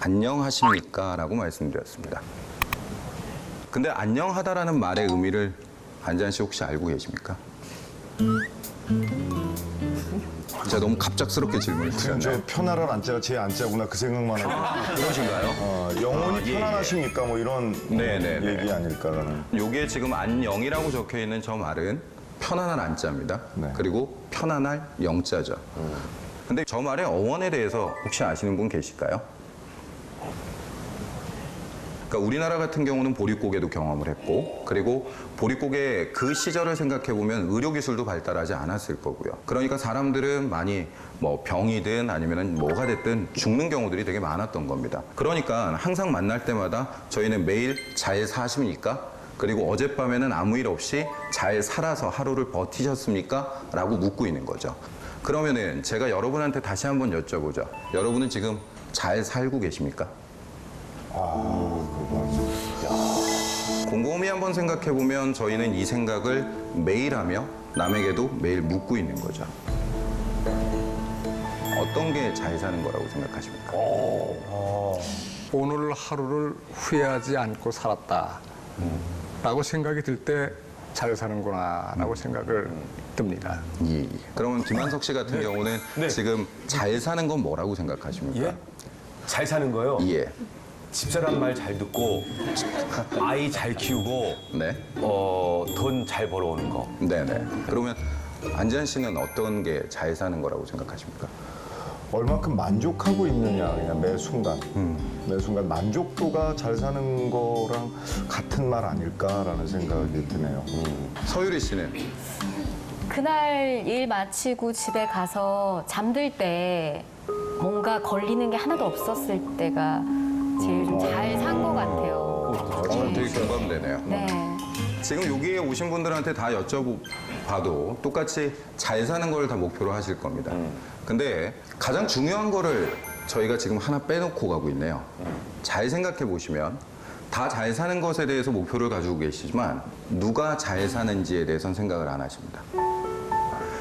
안녕하십니까? 라고 말씀드렸습니다. 근데 안녕하다라는 말의 의미를 안재환 씨 혹시 알고 계십니까? 제가 너무 갑작스럽게 질문을 그냥 드렸나요? 저 편안한 안자가 제 안자구나 그 생각만 하고 그러신가요? 영혼이 예, 편안하십니까? 뭐 이런 네네네. 얘기 아닐까라는. 요게 지금 안영이라고 적혀 있는 저 말은 편안한 안자입니다. 네. 그리고 편안할 영자죠. 근데 저 말의 어원에 대해서 혹시 아시는 분 계실까요? 그러니까 우리나라 같은 경우는 보릿고개도 경험을 했고, 그리고 보릿고개 그 시절을 생각해 보면 의료기술도 발달하지 않았을 거고요. 그러니까 사람들은 많이 뭐 병이든 아니면 뭐가 됐든 죽는 경우들이 되게 많았던 겁니다. 그러니까 항상 만날 때마다 저희는 매일 잘 사십니까? 그리고 어젯밤에는 아무 일 없이 잘 살아서 하루를 버티셨습니까? 라고 묻고 있는 거죠. 그러면은 제가 여러분한테 다시 한번 여쭤보죠. 여러분은 지금 잘 살고 계십니까? 곰곰이 한번 생각해 보면 저희는 이 생각을 매일 하며 남에게도 매일 묻고 있는 거죠. 어떤 게 잘 사는 거라고 생각하십니까? 오늘 하루를 후회하지 않고 살았다. 라고 생각이 들 때 잘 사는구나 라고 생각을 듭니다. 예. 그러면 김한석 씨 같은 경우는 지금 잘 사는 건 뭐라고 생각하십니까? 예? 잘 사는 거요? 예. 집사람 말 잘 듣고 아이 잘 키우고 네. 돈 잘 벌어오는 거. 네네. 그러면 안재환 씨는 어떤 게 잘 사는 거라고 생각하십니까? 얼만큼 만족하고 있느냐 그냥 매 순간 매 순간 만족도가 잘 사는 거랑 같은 말 아닐까라는 생각이 드네요. 서유리 씨는? 그날 일 마치고 집에 가서 잠들 때 뭔가 걸리는 게 하나도 없었을 때가 제일 좀 잘 산 것 같아요. 되게 공감되네요. 네. 지금 여기에 오신 분들한테 다 여쭤봐도 똑같이 잘 사는 걸 다 목표로 하실 겁니다. 근데 가장 중요한 거를 저희가 지금 하나 빼놓고 가고 있네요. 잘 생각해 보시면 다 잘 사는 것에 대해서 목표를 가지고 계시지만 누가 잘 사는지에 대해서는 생각을 안 하십니다.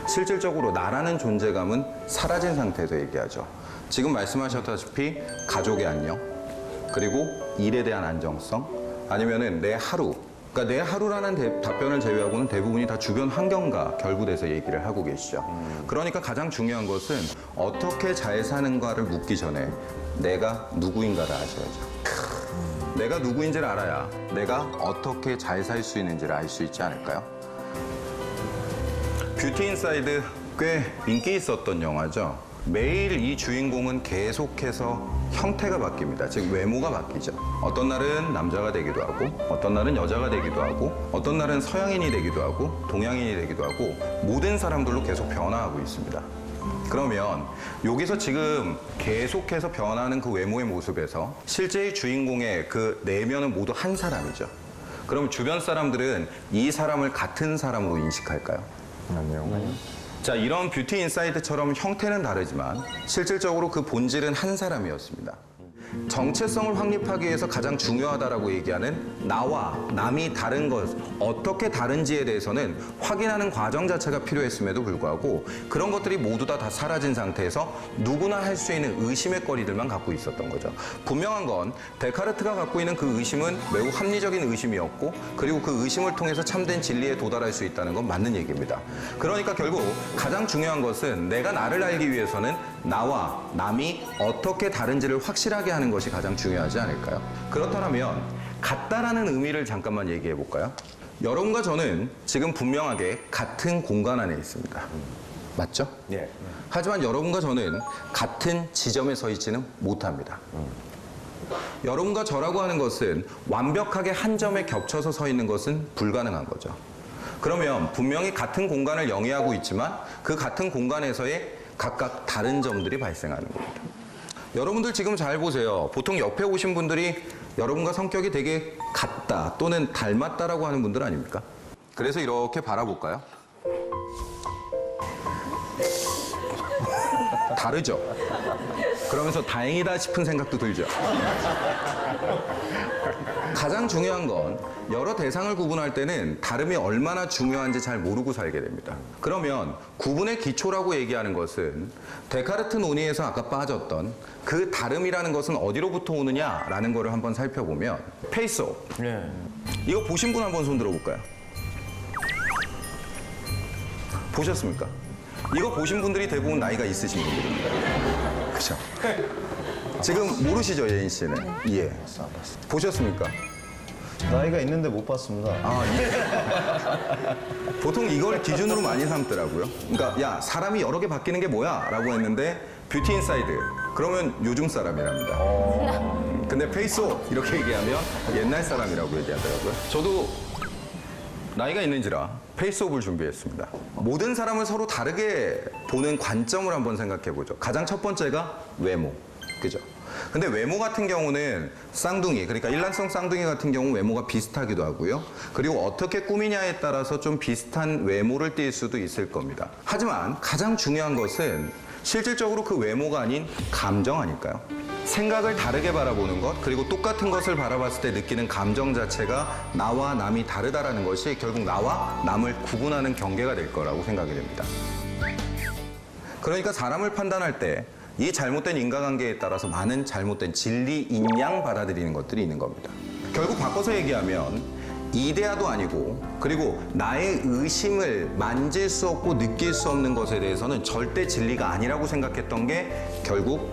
실질적으로 나라는 존재감은 사라진 상태에서 얘기하죠. 지금 말씀하셨다시피 가족의 안녕, 그리고 일에 대한 안정성, 아니면은 내 하루, 그러니까 내 하루라는 답변을 제외하고는 대부분이 다 주변 환경과 결부돼서 얘기를 하고 계시죠. 그러니까 가장 중요한 것은 어떻게 잘 사는가를 묻기 전에 내가 누구인가를 아셔야죠. 내가 누구인지를 알아야 내가 어떻게 잘 살 수 있는지를 알 수 있지 않을까요? 뷰티 인사이드 꽤 인기 있었던 영화죠. 매일 이 주인공은 계속해서 형태가 바뀝니다. 즉 외모가 바뀌죠. 어떤 날은 남자가 되기도 하고 어떤 날은 여자가 되기도 하고 어떤 날은 서양인이 되기도 하고 동양인이 되기도 하고 모든 사람들로 계속 변화하고 있습니다. 그러면 여기서 지금 계속해서 변하는 그 외모의 모습에서 실제의 주인공의 그 내면은 모두 한 사람이죠. 그럼 주변 사람들은 이 사람을 같은 사람으로 인식할까요? 아니요. 자, 이런 뷰티 인사이드처럼 형태는 다르지만 실질적으로 그 본질은 한 사람이었습니다. 정체성을 확립하기 위해서 가장 중요하다라고 얘기하는 나와 남이 다른 것, 어떻게 다른지에 대해서는 확인하는 과정 자체가 필요했음에도 불구하고 그런 것들이 모두 다 사라진 상태에서 누구나 할 수 있는 의심의 거리들만 갖고 있었던 거죠. 분명한 건 데카르트가 갖고 있는 그 의심은 매우 합리적인 의심이었고 그리고 그 의심을 통해서 참된 진리에 도달할 수 있다는 건 맞는 얘기입니다. 그러니까 결국 가장 중요한 것은 내가 나를 알기 위해서는 나와 남이 어떻게 다른지를 확실하게 하는 것이 가장 중요하지 않을까요? 그렇다면 같다라는 의미를 잠깐만 얘기해 볼까요? 여러분과 저는 지금 분명하게 같은 공간 안에 있습니다. 맞죠? 예. 하지만 여러분과 저는 같은 지점에 서 있지는 못합니다. 여러분과 저라고 하는 것은 완벽하게 한 점에 겹쳐서 서 있는 것은 불가능한 거죠. 그러면 분명히 같은 공간을 영위하고 있지만 그 같은 공간에서의 각각 다른 점들이 발생하는 겁니다. 여러분들 지금 잘 보세요. 보통 옆에 오신 분들이 여러분과 성격이 되게 같다 또는 닮았다라고 하는 분들 아닙니까? 그래서 이렇게 바라볼까요? 다르죠? 그러면서 다행이다 싶은 생각도 들죠. 가장 중요한 건 여러 대상을 구분할 때는 다름이 얼마나 중요한지 잘 모르고 살게 됩니다. 그러면 구분의 기초라고 얘기하는 것은 데카르트 논의에서 아까 빠졌던 그 다름이라는 것은 어디로부터 오느냐라는 거를 한번 살펴보면 페이소. 네. 이거 보신 분 한번 손 들어볼까요? 보셨습니까? 이거 보신 분들이 대부분 나이가 있으신 분들입니다. 그죠? 지금 모르시죠, 예인 씨는? 예. 보셨습니까? 나이가 있는데 못 봤습니다. 아, 보통 이걸 기준으로 많이 삼더라고요. 그러니까 야, 사람이 여러 개 바뀌는 게 뭐야? 라고 했는데 뷰티 인사이드. 그러면 요즘 사람이랍니다. 근데 페이스업 이렇게 얘기하면 옛날 사람이라고 얘기하더라고요. 저도 나이가 있는지라 페이스업을 준비했습니다. 모든 사람을 서로 다르게 보는 관점을 한번 생각해 보죠. 가장 첫 번째가 외모. 그죠? 근데 외모 같은 경우는 쌍둥이, 그러니까 일란성 쌍둥이 같은 경우 외모가 비슷하기도 하고요. 그리고 어떻게 꾸미냐에 따라서 좀 비슷한 외모를 띌 수도 있을 겁니다. 하지만 가장 중요한 것은 실질적으로 그 외모가 아닌 감정 아닐까요? 생각을 다르게 바라보는 것, 그리고 똑같은 것을 바라봤을 때 느끼는 감정 자체가 나와 남이 다르다라는 것이 결국 나와 남을 구분하는 경계가 될 거라고 생각이 됩니다. 그러니까 사람을 판단할 때 이 잘못된 인과관계에 따라서 많은 잘못된 진리, 인양 받아들이는 것들이 있는 겁니다. 결국 바꿔서 얘기하면 이데아도 아니고 그리고 나의 의심을 만질 수 없고 느낄 수 없는 것에 대해서는 절대 진리가 아니라고 생각했던 게 결국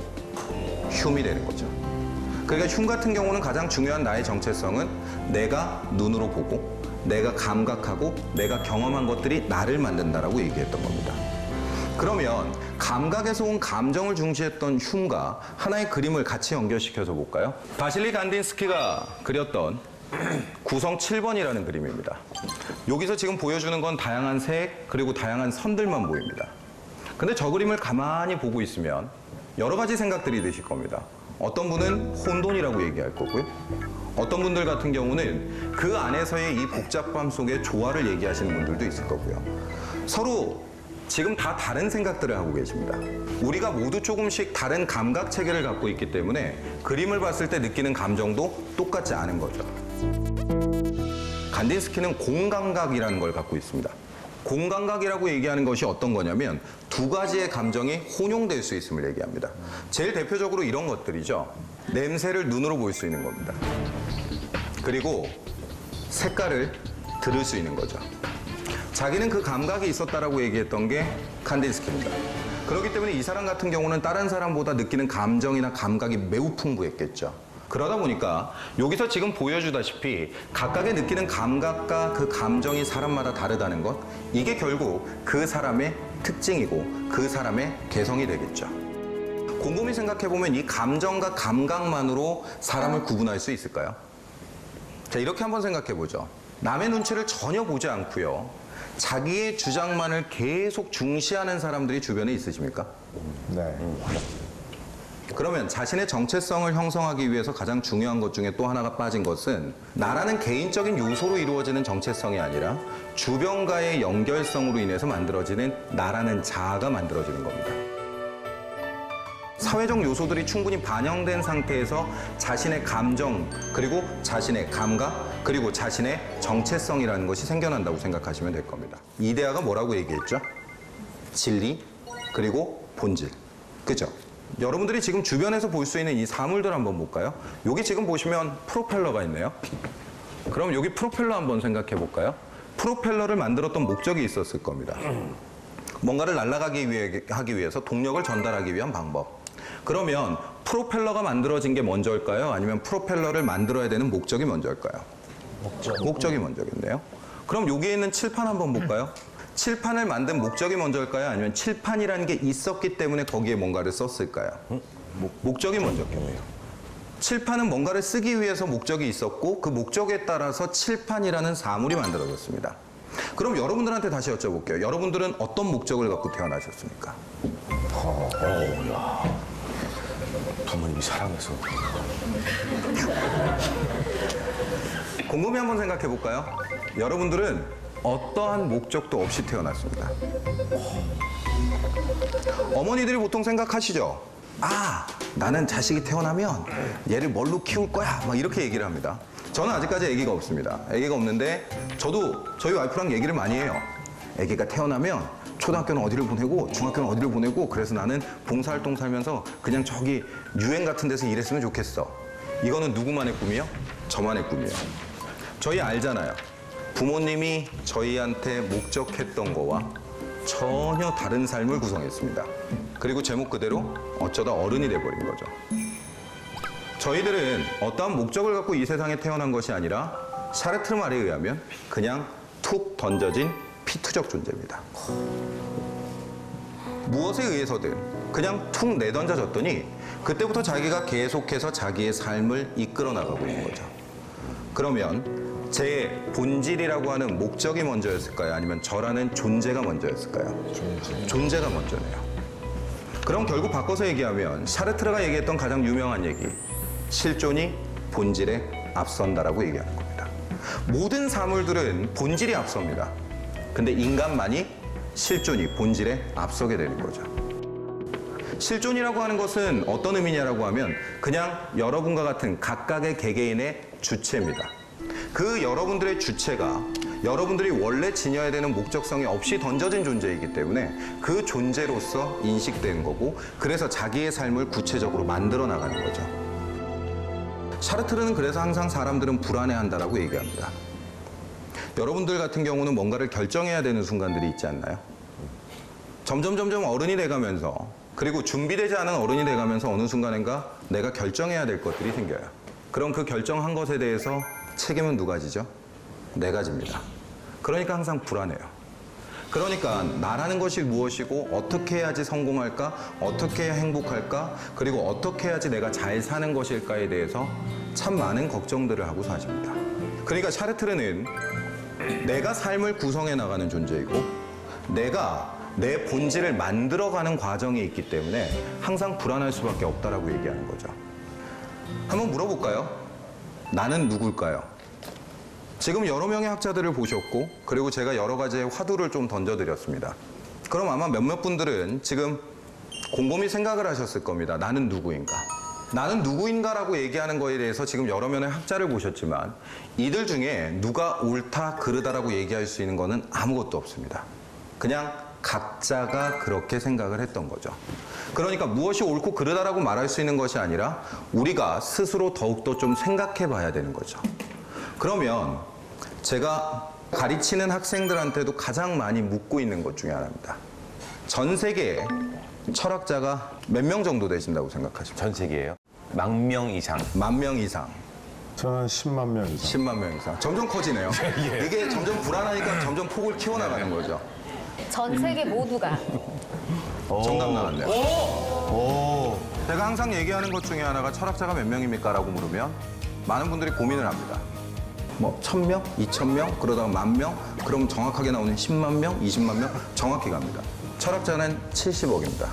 흉이 되는 거죠. 그러니까 흉 같은 경우는 가장 중요한 나의 정체성은 내가 눈으로 보고 내가 감각하고 내가 경험한 것들이 나를 만든다라고 얘기했던 겁니다. 그러면 감각에서 온 감정을 중시했던 흉과 하나의 그림을 같이 연결시켜서 볼까요? 바실리 간딘스키가 그렸던 구성 7번이라는 그림입니다. 여기서 지금 보여주는 건 다양한 색 그리고 다양한 선들만 보입니다. 근데 저 그림을 가만히 보고 있으면 여러 가지 생각들이 드실 겁니다. 어떤 분은 혼돈이라고 얘기할 거고요. 어떤 분들 같은 경우는 그 안에서의 이 복잡함 속에 조화를 얘기하시는 분들도 있을 거고요. 서로 지금 다 다른 생각들을 하고 계십니다. 우리가 모두 조금씩 다른 감각 체계를 갖고 있기 때문에 그림을 봤을 때 느끼는 감정도 똑같지 않은 거죠. 간딘스키는 공감각이라는 걸 갖고 있습니다. 공감각이라고 얘기하는 것이 어떤 거냐면 두 가지의 감정이 혼용될 수 있음을 얘기합니다. 제일 대표적으로 이런 것들이죠. 냄새를 눈으로 볼 수 있는 겁니다. 그리고 색깔을 들을 수 있는 거죠. 자기는 그 감각이 있었다라고 얘기했던 게 칸딘스키입니다. 그렇기 때문에 이 사람 같은 경우는 다른 사람보다 느끼는 감정이나 감각이 매우 풍부했겠죠. 그러다 보니까 여기서 지금 보여주다시피 각각의 느끼는 감각과 그 감정이 사람마다 다르다는 것, 이게 결국 그 사람의 특징이고 그 사람의 개성이 되겠죠. 곰곰이 생각해보면 이 감정과 감각만으로 사람을 구분할 수 있을까요? 자, 이렇게 한번 생각해보죠. 남의 눈치를 전혀 보지 않고요. 자기의 주장만을 계속 중시하는 사람들이 주변에 있으십니까? 네. 그러면 자신의 정체성을 형성하기 위해서 가장 중요한 것 중에 또 하나가 빠진 것은 나라는 개인적인 요소로 이루어지는 정체성이 아니라 주변과의 연결성으로 인해서 만들어지는 나라는 자아가 만들어지는 겁니다. 사회적 요소들이 충분히 반영된 상태에서 자신의 감정, 그리고 자신의 감각, 그리고 자신의 정체성이라는 것이 생겨난다고 생각하시면 될 겁니다. 이데아가 뭐라고 얘기했죠? 진리, 그리고 본질. 그죠? 여러분들이 지금 주변에서 볼 수 있는 이 사물들 한번 볼까요? 여기 지금 보시면 프로펠러가 있네요. 그럼 여기 프로펠러 한번 생각해 볼까요? 프로펠러를 만들었던 목적이 있었을 겁니다. 뭔가를 날아가기 하기 위해서 동력을 전달하기 위한 방법. 그러면 프로펠러가 만들어진 게 먼저일까요? 아니면 프로펠러를 만들어야 되는 목적이 먼저일까요? 목적이 먼저겠네요. 그럼 여기에 있는 칠판 한번 볼까요? 칠판을 만든 목적이 먼저일까요? 아니면 칠판이라는 게 있었기 때문에 거기에 뭔가를 썼을까요? 목적이 먼저겠네요. 칠판은 뭔가를 쓰기 위해서 목적이 있었고 그 목적에 따라서 칠판이라는 사물이 만들어졌습니다. 그럼 여러분들한테 다시 여쭤볼게요. 여러분들은 어떤 목적을 갖고 태어나셨습니까? 부모님이 사랑해서. 곰곰이 한번 생각해 볼까요? 여러분들은 어떠한 목적도 없이 태어났습니다. 어머니들이 보통 생각하시죠? 나는 자식이 태어나면 얘를 뭘로 키울 거야 막 이렇게 얘기를 합니다. 저는 아직까지 아기가 없습니다. 아기가 없는데 저도 저희 와이프랑 얘기를 많이 해요. 아기가 태어나면 초등학교는 어디를 보내고 중학교는 어디를 보내고 그래서 나는 봉사활동 살면서 그냥 저기 유엔 같은 데서 일했으면 좋겠어. 이거는 누구만의 꿈이요? 저만의 꿈이에요. 저희 알잖아요. 부모님이 저희한테 목적했던 거와 전혀 다른 삶을 구성했습니다. 그리고 제목 그대로 어쩌다 어른이 돼버린 거죠. 저희들은 어떠한 목적을 갖고 이 세상에 태어난 것이 아니라 샤르트 말에 의하면 그냥 툭 던져진 피투적 존재입니다. 무엇에 의해서든 그냥 툭 내던져졌더니 그때부터 자기가 계속해서 자기의 삶을 이끌어 나가고 있는 거죠. 그러면 제 본질이라고 하는 목적이 먼저였을까요? 아니면 저라는 존재가 먼저였을까요? 존재가 먼저네요. 그럼 결국 바꿔서 얘기하면 샤르트르가 얘기했던 가장 유명한 얘기, 실존이 본질에 앞선다라고 얘기하는 겁니다. 모든 사물들은 본질이 앞섭니다. 근데 인간만이 실존이 본질에 앞서게 되는 거죠. 실존이라고 하는 것은 어떤 의미냐라고 하면 그냥 여러분과 같은 각각의 개개인의 주체입니다. 그 여러분들의 주체가 여러분들이 원래 지녀야 되는 목적성이 없이 던져진 존재이기 때문에 그 존재로서 인식된 거고 그래서 자기의 삶을 구체적으로 만들어 나가는 거죠. 샤르트르는 그래서 항상 사람들은 불안해한다라고 얘기합니다. 여러분들 같은 경우는 뭔가를 결정해야 되는 순간들이 있지 않나요? 점점 어른이 돼가면서 그리고 준비되지 않은 어른이 돼가면서 어느 순간인가 내가 결정해야 될 것들이 생겨요. 그럼 그 결정한 것에 대해서 책임은 누가 지죠? 내가 집니다. 그러니까 항상 불안해요. 그러니까 나라는 것이 무엇이고 어떻게 해야지 성공할까? 어떻게 해야 행복할까? 그리고 어떻게 해야지 내가 잘 사는 것일까에 대해서 참 많은 걱정들을 하고 사십니다. 그러니까 샤르트르는 내가 삶을 구성해 나가는 존재이고 내가 내 본질을 만들어가는 과정에 있기 때문에 항상 불안할 수밖에 없다라고 얘기하는 거죠. 한번 물어볼까요? 나는 누굴까요? 지금 여러 명의 학자들을 보셨고 그리고 제가 여러 가지의 화두를 좀 던져드렸습니다. 그럼 아마 몇몇 분들은 지금 곰곰이 생각을 하셨을 겁니다. 나는 누구인가? 나는 누구인가라고 얘기하는 거에 대해서 지금 여러 명의 학자를 보셨지만 이들 중에 누가 옳다 그르다라고 얘기할 수 있는 거는 아무것도 없습니다. 그냥 각자가 그렇게 생각을 했던 거죠. 그러니까 무엇이 옳고 그르다라고 말할 수 있는 것이 아니라 우리가 스스로 더욱더 좀 생각해 봐야 되는 거죠. 그러면 제가 가르치는 학생들한테도 가장 많이 묻고 있는 것 중에 하나입니다. 전 세계에 철학자가 몇 명 정도 되신다고 생각하십니까? 전 세계예요? 10,000명 이상. 10,000명 이상. 저는 10만 명 이상. 10만 명 이상. 점점 커지네요. 이게 점점 불안하니까 점점 폭을 키워나가는 거죠. 전 세계 모두가. 정답 나왔네요. 제가 항상 얘기하는 것 중에 하나가 철학자가 몇 명입니까? 라고 물으면 많은 분들이 고민을 합니다. 뭐 1,000명, 2,000명, 그러다가 10,000명, 그럼 정확하게 나오는 10만 명, 20만 명 정확히 갑니다. 철학자는 70억입니다.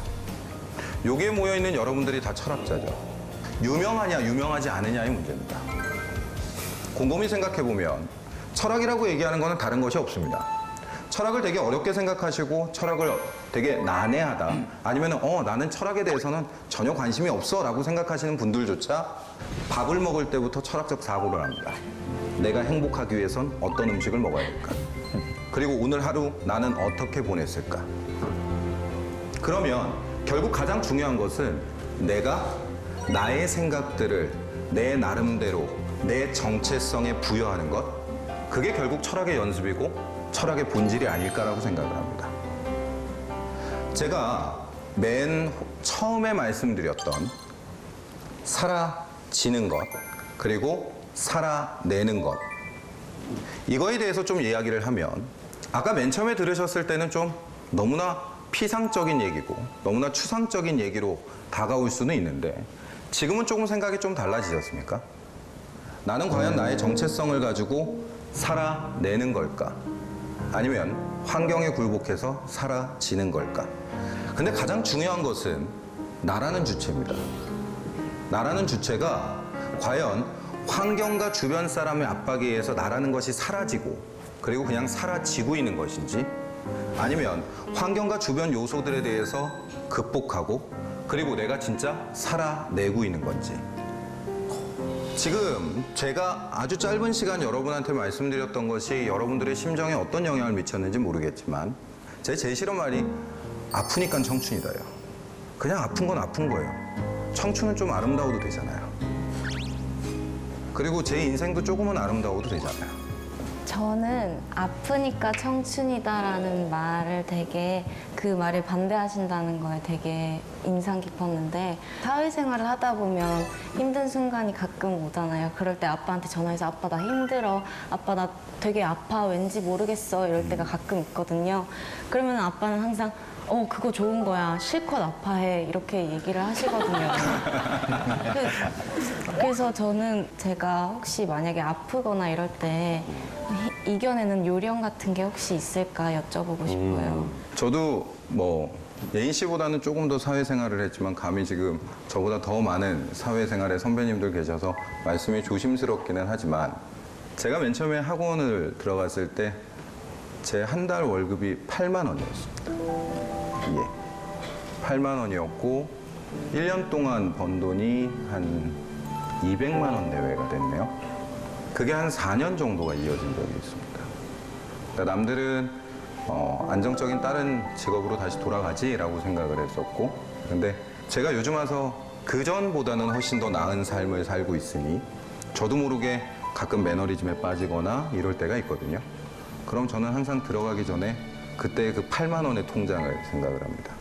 여기에 모여있는 여러분들이 다 철학자죠. 유명하냐 유명하지 않느냐의 문제입니다. 곰곰이 생각해보면 철학이라고 얘기하는 거는 다른 것이 없습니다. 철학을 되게 어렵게 생각하시고 철학을 되게 난해하다 아니면 나는 철학에 대해서는 전혀 관심이 없어 라고 생각하시는 분들조차 밥을 먹을 때부터 철학적 사고를 합니다. 내가 행복하기 위해선 어떤 음식을 먹어야 될까? 그리고 오늘 하루 나는 어떻게 보냈을까? 그러면 결국 가장 중요한 것은 내가 나의 생각들을 내 나름대로 내 정체성에 부여하는 것 그게 결국 철학의 연습이고 철학의 본질이 아닐까라고 생각을 합니다. 제가 맨 처음에 말씀드렸던 사라지는 것 그리고 살아내는 것 이거에 대해서 좀 이야기를 하면 아까 맨 처음에 들으셨을 때는 좀 너무나 피상적인 얘기고 너무나 추상적인 얘기로 다가올 수는 있는데 지금은 조금 생각이 좀 달라지셨습니까? 나는 과연 나의 정체성을 가지고 살아내는 걸까? 아니면 환경에 굴복해서 사라지는 걸까? 근데 가장 중요한 것은 나라는 주체입니다. 나라는 주체가 과연 환경과 주변 사람의 압박에 의해서 나라는 것이 사라지고 그리고 그냥 사라지고 있는 것인지 아니면 환경과 주변 요소들에 대해서 극복하고 그리고 내가 진짜 살아내고 있는 건지. 지금 제가 아주 짧은 시간 여러분한테 말씀드렸던 것이 여러분들의 심정에 어떤 영향을 미쳤는지 모르겠지만 제 제일 싫은 말이 아프니까 청춘이다요. 그냥 아픈 건 아픈 거예요. 청춘은 좀 아름다워도 되잖아요. 그리고 제 인생도 조금은 아름다워도 되잖아요. 저는 아프니까 청춘이다라는 말을 되게 그 말에 반대하신다는 거에 되게 인상 깊었는데 사회생활을 하다 보면 힘든 순간이 가끔 오잖아요. 그럴 때 아빠한테 전화해서 아빠 나 힘들어. 아빠 나 되게 아파. 왠지 모르겠어. 이럴 때가 가끔 있거든요. 그러면 아빠는 항상 그거 좋은 거야. 실컷 아파해. 이렇게 얘기를 하시거든요. 그래서 저는 제가 혹시 만약에 아프거나 이럴 때 이겨내는 요령 같은 게 혹시 있을까 여쭤보고 싶어요. 저도 뭐 예인 씨보다는 조금 더 사회생활을 했지만 감히 지금 저보다 더 많은 사회생활의 선배님들 계셔서 말씀이 조심스럽기는 하지만 제가 맨 처음에 학원을 들어갔을 때 제 한 달 월급이 8만 원이었습니다. 예. 8만 원이었고 1년 동안 번 돈이 한 200만 원 내외가 됐네요. 그게 한 4년 정도가 이어진 적이 있습니다. 그러니까 남들은 안정적인 다른 직업으로 다시 돌아가지라고 생각을 했었고, 근데 제가 요즘 와서 그전보다는 훨씬 더 나은 삶을 살고 있으니 저도 모르게 가끔 매너리즘에 빠지거나 이럴 때가 있거든요. 그럼 저는 항상 들어가기 전에 그때 그 8만 원의 통장을 생각을 합니다.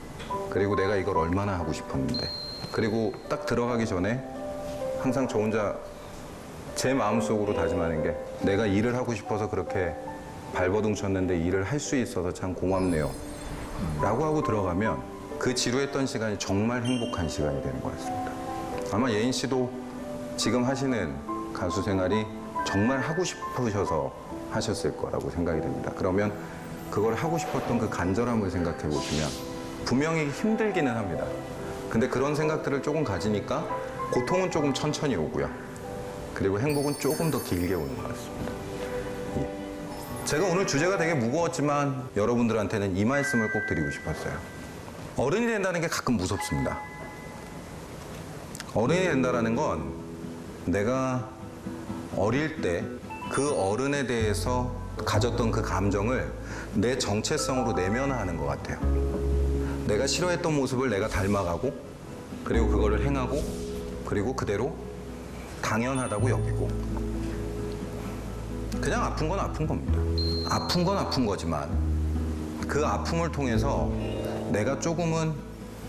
그리고 내가 이걸 얼마나 하고 싶었는데, 그리고 딱 들어가기 전에 항상 저 혼자 제 마음속으로 다짐하는 게 내가 일을 하고 싶어서 그렇게 발버둥 쳤는데 일을 할 수 있어서 참 고맙네요 라고 하고 들어가면 그 지루했던 시간이 정말 행복한 시간이 되는 것 같습니다. 아마 예인 씨도 지금 하시는 가수 생활이 정말 하고 싶으셔서 하셨을 거라고 생각이 됩니다. 그러면 그걸 하고 싶었던 그 간절함을 생각해 보시면 분명히 힘들기는 합니다. 근데 그런 생각들을 조금 가지니까 고통은 조금 천천히 오고요. 그리고 행복은 조금 더 길게 오는 것 같습니다. 예. 제가 오늘 주제가 되게 무거웠지만 여러분들한테는 이 말씀을 꼭 드리고 싶었어요. 어른이 된다는 게 가끔 무섭습니다. 어른이 된다는 건 내가 어릴 때 그 어른에 대해서 가졌던 그 감정을 내 정체성으로 내면화하는 것 같아요. 내가 싫어했던 모습을 내가 닮아가고, 그리고 그거를 행하고, 그리고 그대로 당연하다고 여기고. 그냥 아픈 건 아픈 겁니다. 아픈 건 아픈 거지만 그 아픔을 통해서 내가 조금은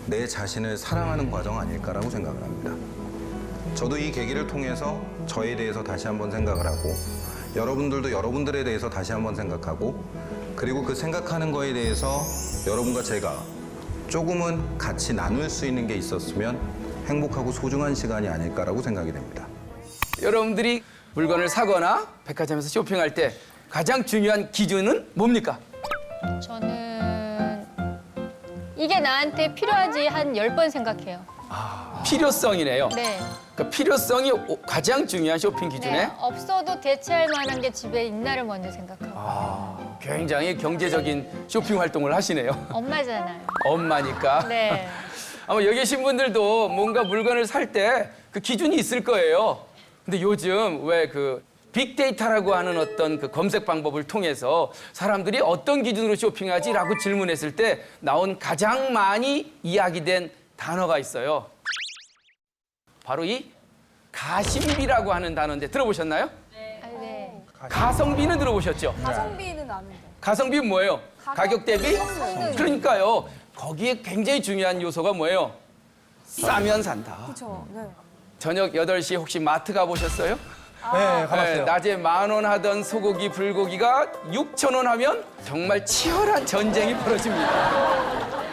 내 자신을 사랑하는 과정 아닐까라고 생각을 합니다. 저도 이 계기를 통해서 저에 대해서 다시 한번 생각을 하고, 여러분들도 여러분들에 대해서 다시 한번 생각하고, 그리고 그 생각하는 거에 대해서 여러분과 제가 조금은 같이 나눌 수 있는 게 있었으면 행복하고 소중한 시간이 아닐까라고 생각이 됩니다. 여러분들이 물건을 사거나 백화점에서 쇼핑할 때 가장 중요한 기준은 뭡니까? 저는 이게 나한테 필요하지 한 10번 생각해요. 필요성이네요. 네. 그러니까 필요성이 가장 중요한 쇼핑 기준에 네. 없어도 대체할 만한 게 집에 있나를 먼저 생각하고. 굉장히 경제적인 쇼핑 활동을 하시네요. 엄마잖아요. 엄마니까. 네. 아마 여기 계신 분들도 뭔가 물건을 살 때 그 기준이 있을 거예요. 근데 요즘 왜 그 빅데이터라고 하는 어떤 그 검색 방법을 통해서 사람들이 어떤 기준으로 쇼핑하지라고 질문했을 때 나온 가장 많이 이야기된 단어가 있어요. 바로 이 가심비라고 하는 단어인데 들어보셨나요? 네. 가성비는 들어보셨죠? 가성비는 아는데. 가성비는 뭐예요? 가격 대비? 성능. 그러니까요. 거기에 굉장히 중요한 요소가 뭐예요? 싸면 산다. 그렇죠. 네. 저녁 8시에 혹시 마트 가보셨어요? 네, 가봤어요. 낮에 10,000원 하던 소고기, 불고기가 6,000원 하면 정말 치열한 전쟁이 벌어집니다.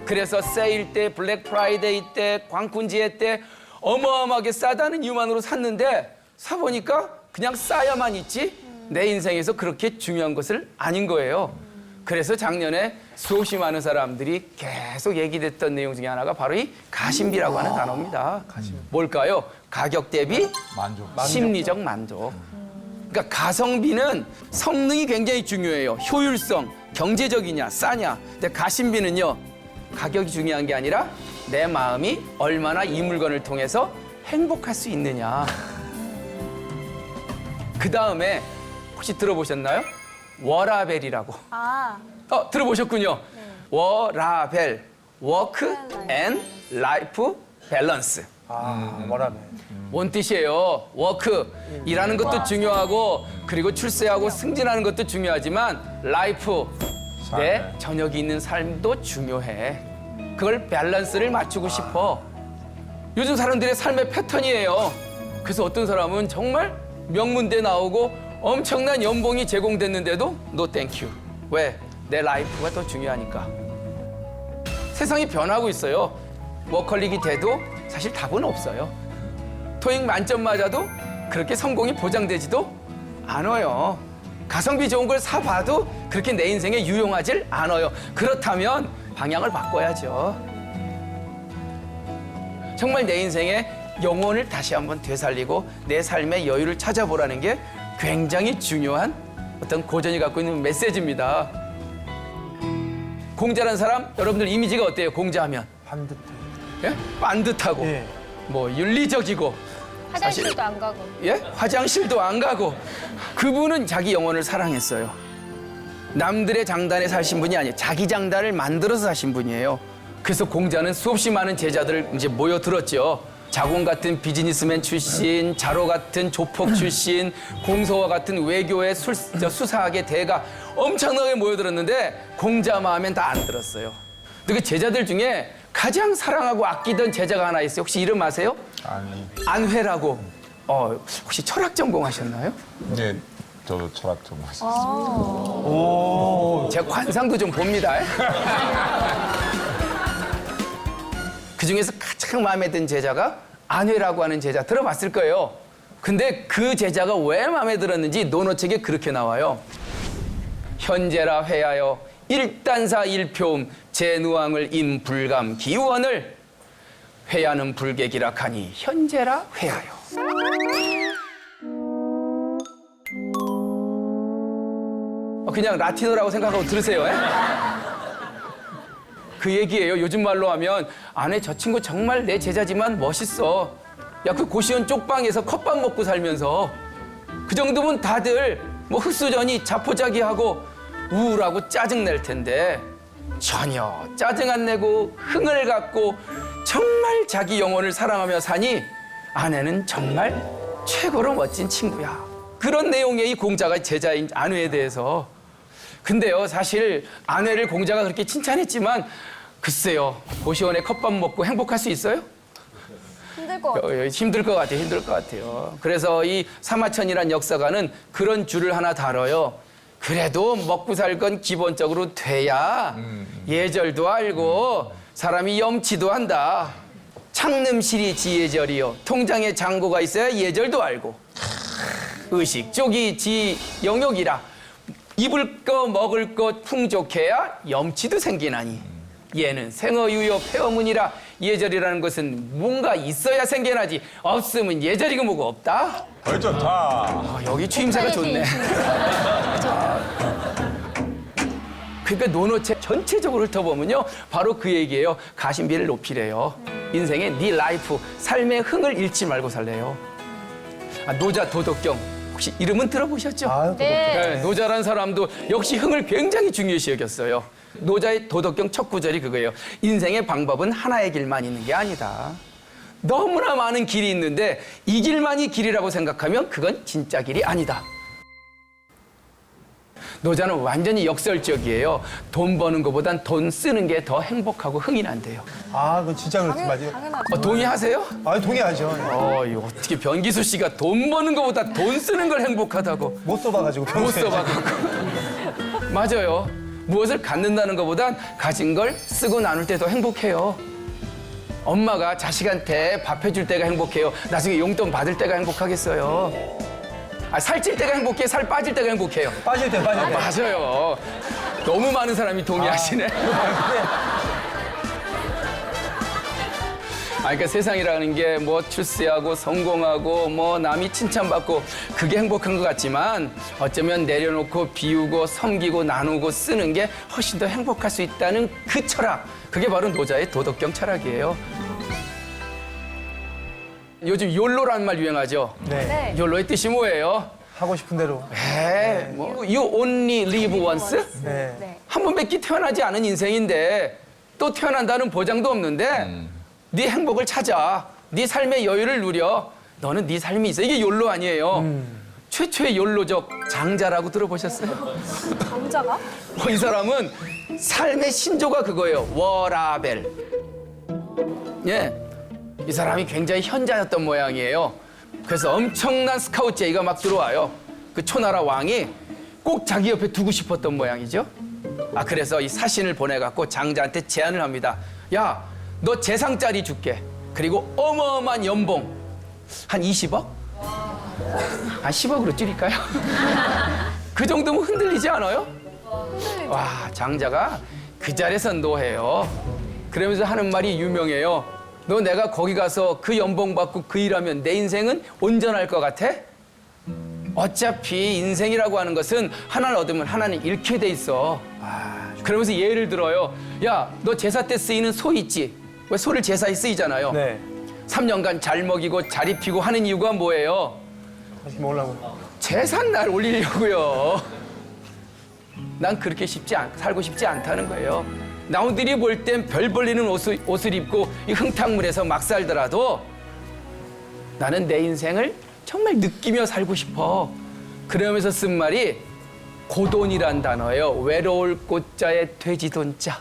그래서 세일 때, 블랙 프라이데이 때, 광군지회 때 어마어마하게 싸다는 이유만으로 샀는데 사보니까 그냥 싸야만 있지 내 인생에서 그렇게 중요한 것을 아닌 거예요. 그래서 작년에 수없이 많은 사람들이 계속 얘기됐던 내용 중에 하나가 바로 이 가심비라고 하는 단어입니다. 뭘까요? 가격 대비 심리적 만족. 그러니까 가성비는 성능이 굉장히 중요해요. 효율성, 경제적이냐, 싸냐. 근데 가심비는요, 가격이 중요한 게 아니라 내 마음이 얼마나 이 물건을 통해서 행복할 수 있느냐. 그 다음에 혹시 들어보셨나요? 워라벨이라고. 들어보셨군요. 워라벨, 워크 앤 라이프 밸런스. 뭐라네. 뭔 뜻이에요? 워크, 일하는 것도 중요하고 그리고 출세하고 승진하는 것도 중요하지만 라이프, 내 저녁이 있는 삶도 중요해. 그걸 밸런스를 맞추고 싶어. 요즘 사람들의 삶의 패턴이에요. 그래서 어떤 사람은 정말 명문대 나오고 엄청난 연봉이 제공됐는데도 노 땡큐. 왜? 내 라이프가 더 중요하니까. 세상이 변하고 있어요. 워컬릭이 돼도 사실 답은 없어요. 토익 만점 맞아도 그렇게 성공이 보장되지도 않아요. 가성비 좋은 걸 사봐도 그렇게 내 인생에 유용하질 않아요. 그렇다면 방향을 바꿔야죠. 정말 내 인생의 영혼을 다시 한번 되살리고 내 삶의 여유를 찾아보라는 게 굉장히 중요한 어떤 고전이 갖고 있는 메시지입니다. 공자라는 사람, 여러분들 이미지가 어때요? 공자하면? 반듯해. 예? 반듯하고, 예. 뭐 윤리적이고, 화장실도 안 가고. 예? 화장실도 안 가고. 그분은 자기 영혼을 사랑했어요. 남들의 장단에 사신 분이 아니에요. 자기 장단을 만들어서 사신 분이에요. 그래서 공자는 수없이 많은 제자들을 이제 모여들었죠. 자공 같은 비즈니스맨 출신, 자로 같은 조폭 출신, 공서와 같은 외교의 수사학의 대가 엄청나게 모여들었는데 공자 마음엔 다 안 들었어요. 근데 그 제자들 중에 가장 사랑하고 아끼던 제자가 하나 있어요. 혹시 이름 아세요? 아니. 안회라고. 혹시 철학 전공하셨나요? 네, 저도 철학 좀 하셨어요. 제가 관상도 좀 봅니다. 그 중에서 가장 마음에 든 제자가 안회라고 하는 제자 들어봤을 거예요. 근데 그 제자가 왜 마음에 들었는지 논어책에 그렇게 나와요. 현재라 회하여 일단사 일표음 제누왕을 임불감 기원을 회하는 불객이라카니 현재라 회하여. 그냥 라틴어라고 생각하고 들으세요. 그 얘기예요. 요즘 말로 하면 아내 저 친구 정말 내 제자지만 멋있어. 야, 그 고시원 쪽방에서 컵밥 먹고 살면서 그 정도면 다들 뭐 흑수저니 자포자기하고 우울하고 짜증낼 텐데 전혀 짜증 안 내고 흥을 갖고 정말 자기 영혼을 사랑하며 사니 아내는 정말 최고로 멋진 친구야. 그런 내용의 이 공자가 제자인 안회에 대해서. 근데요, 사실 아내를 공자가 그렇게 칭찬했지만 글쎄요, 고시원에 컵밥 먹고 행복할 수 있어요? 힘들 것 같아요. 힘들 것 같아요. 힘들 것 같아요. 그래서 이 사마천이란 역사가는 그런 줄을 하나 다뤄요. 그래도 먹고 살 건 기본적으로 돼야 예절도 알고 사람이 염치도 한다. 창름실이 지예절이요. 통장에 잔고가 있어야 예절도 알고. 의식 쪽이 지 영역이라. 입을 거 먹을 것 풍족해야 염치도 생기나니. 얘는 생어유효 폐어문이라. 예절이라는 것은 뭔가 있어야 생겨나지 없으면 예절이고 뭐고 없다. 좋다. 여기 추임새가 좋네. 그러니까 논어책 전체적으로 훑어보면요, 바로 그 얘기예요. 가심비를 높이래요. 인생의 네 라이프, 삶의 흥을 잃지 말고 살래요. 노자 도덕경 혹시 이름은 들어보셨죠? 네. 노자란 사람도 역시 흥을 굉장히 중요시 여겼어요. 노자의 도덕경 첫 구절이 그거예요. 인생의 방법은 하나의 길만 있는 게 아니다. 너무나 많은 길이 있는데 이 길만이 길이라고 생각하면 그건 진짜 길이 아니다. 노자는 완전히 역설적이에요. 돈 버는 것보단 돈 쓰는 게 더 행복하고 흥이 난대요. 그건 진짜 그렇지, 맞아요. 당연하죠. 동의하세요? 동의하죠. 이거 어떻게 변기수 씨가 돈 버는 것보다 돈 쓰는 걸 행복하다고. 못 써봐가지고 못 평소에. 써봐갖고. 맞아요. 무엇을 갖는다는 것보단 가진 걸 쓰고 나눌 때 더 행복해요. 엄마가 자식한테 밥 해줄 때가 행복해요. 나중에 용돈 받을 때가 행복하겠어요. 살찔 때가 행복해, 살 빠질 때가 행복해요. 빠질 때. 맞아요. 너무 많은 사람이 동의하시네. 그러니까 세상이라는 게 뭐 출세하고 성공하고 뭐 남이 칭찬받고 그게 행복한 것 같지만 어쩌면 내려놓고 비우고 섬기고 나누고 쓰는 게 훨씬 더 행복할 수 있다는 그 철학. 그게 바로 노자의 도덕경 철학이에요. 요즘 욜로라는 말 유행하죠. 네. 욜로의 뜻이 뭐예요? 하고 싶은 대로. 뭐 You only live once? 네. 한 번밖에 태어나지 않은 인생인데 또 태어난다는 보장도 없는데 네 행복을 찾아. 네 삶의 여유를 누려. 너는 네 삶이 있어. 이게 욜로 아니에요. 최초의 욜로적 장자라고 들어보셨어요? 강자가? 이 사람은 삶의 신조가 그거예요. 워라벨. 예. 이 사람이 굉장히 현자였던 모양이에요. 그래서 엄청난 스카우트 제의가 막 들어와요. 그 초나라 왕이 꼭 자기 옆에 두고 싶었던 모양이죠. 그래서 이 사신을 보내갖고 장자한테 제안을 합니다. 야, 너 재상짜리 줄게. 그리고 어마어마한 연봉. 한 20억? 한 10억으로 줄일까요? 그 정도면 흔들리지 않아요? 와, 장자가 그 자리에서 노해요. 그러면서 하는 말이 유명해요. 너 내가 거기 가서 그 연봉 받고 그 일하면 내 인생은 온전할 것 같아? 어차피 인생이라고 하는 것은 하나를 얻으면 하나는 잃게 돼 있어. 그러면서 예를 들어요. 야, 너 제사 때 쓰이는 소 있지? 왜 소를 제사에 쓰이잖아요. 네. 3년간 잘 먹이고 잘 입히고 하는 이유가 뭐예요? 다시 먹으려고. 제삿날 올리려고요. 난 그렇게 살고 싶지 않다는 거예요. 남들이 볼 땐 별 벌리는 옷을 입고 이 흥탕물에서 막 살더라도 나는 내 인생을 정말 느끼며 살고 싶어. 그러면서 쓴 말이 고돈이란 단어예요. 외로울 꽃자에 돼지돈자.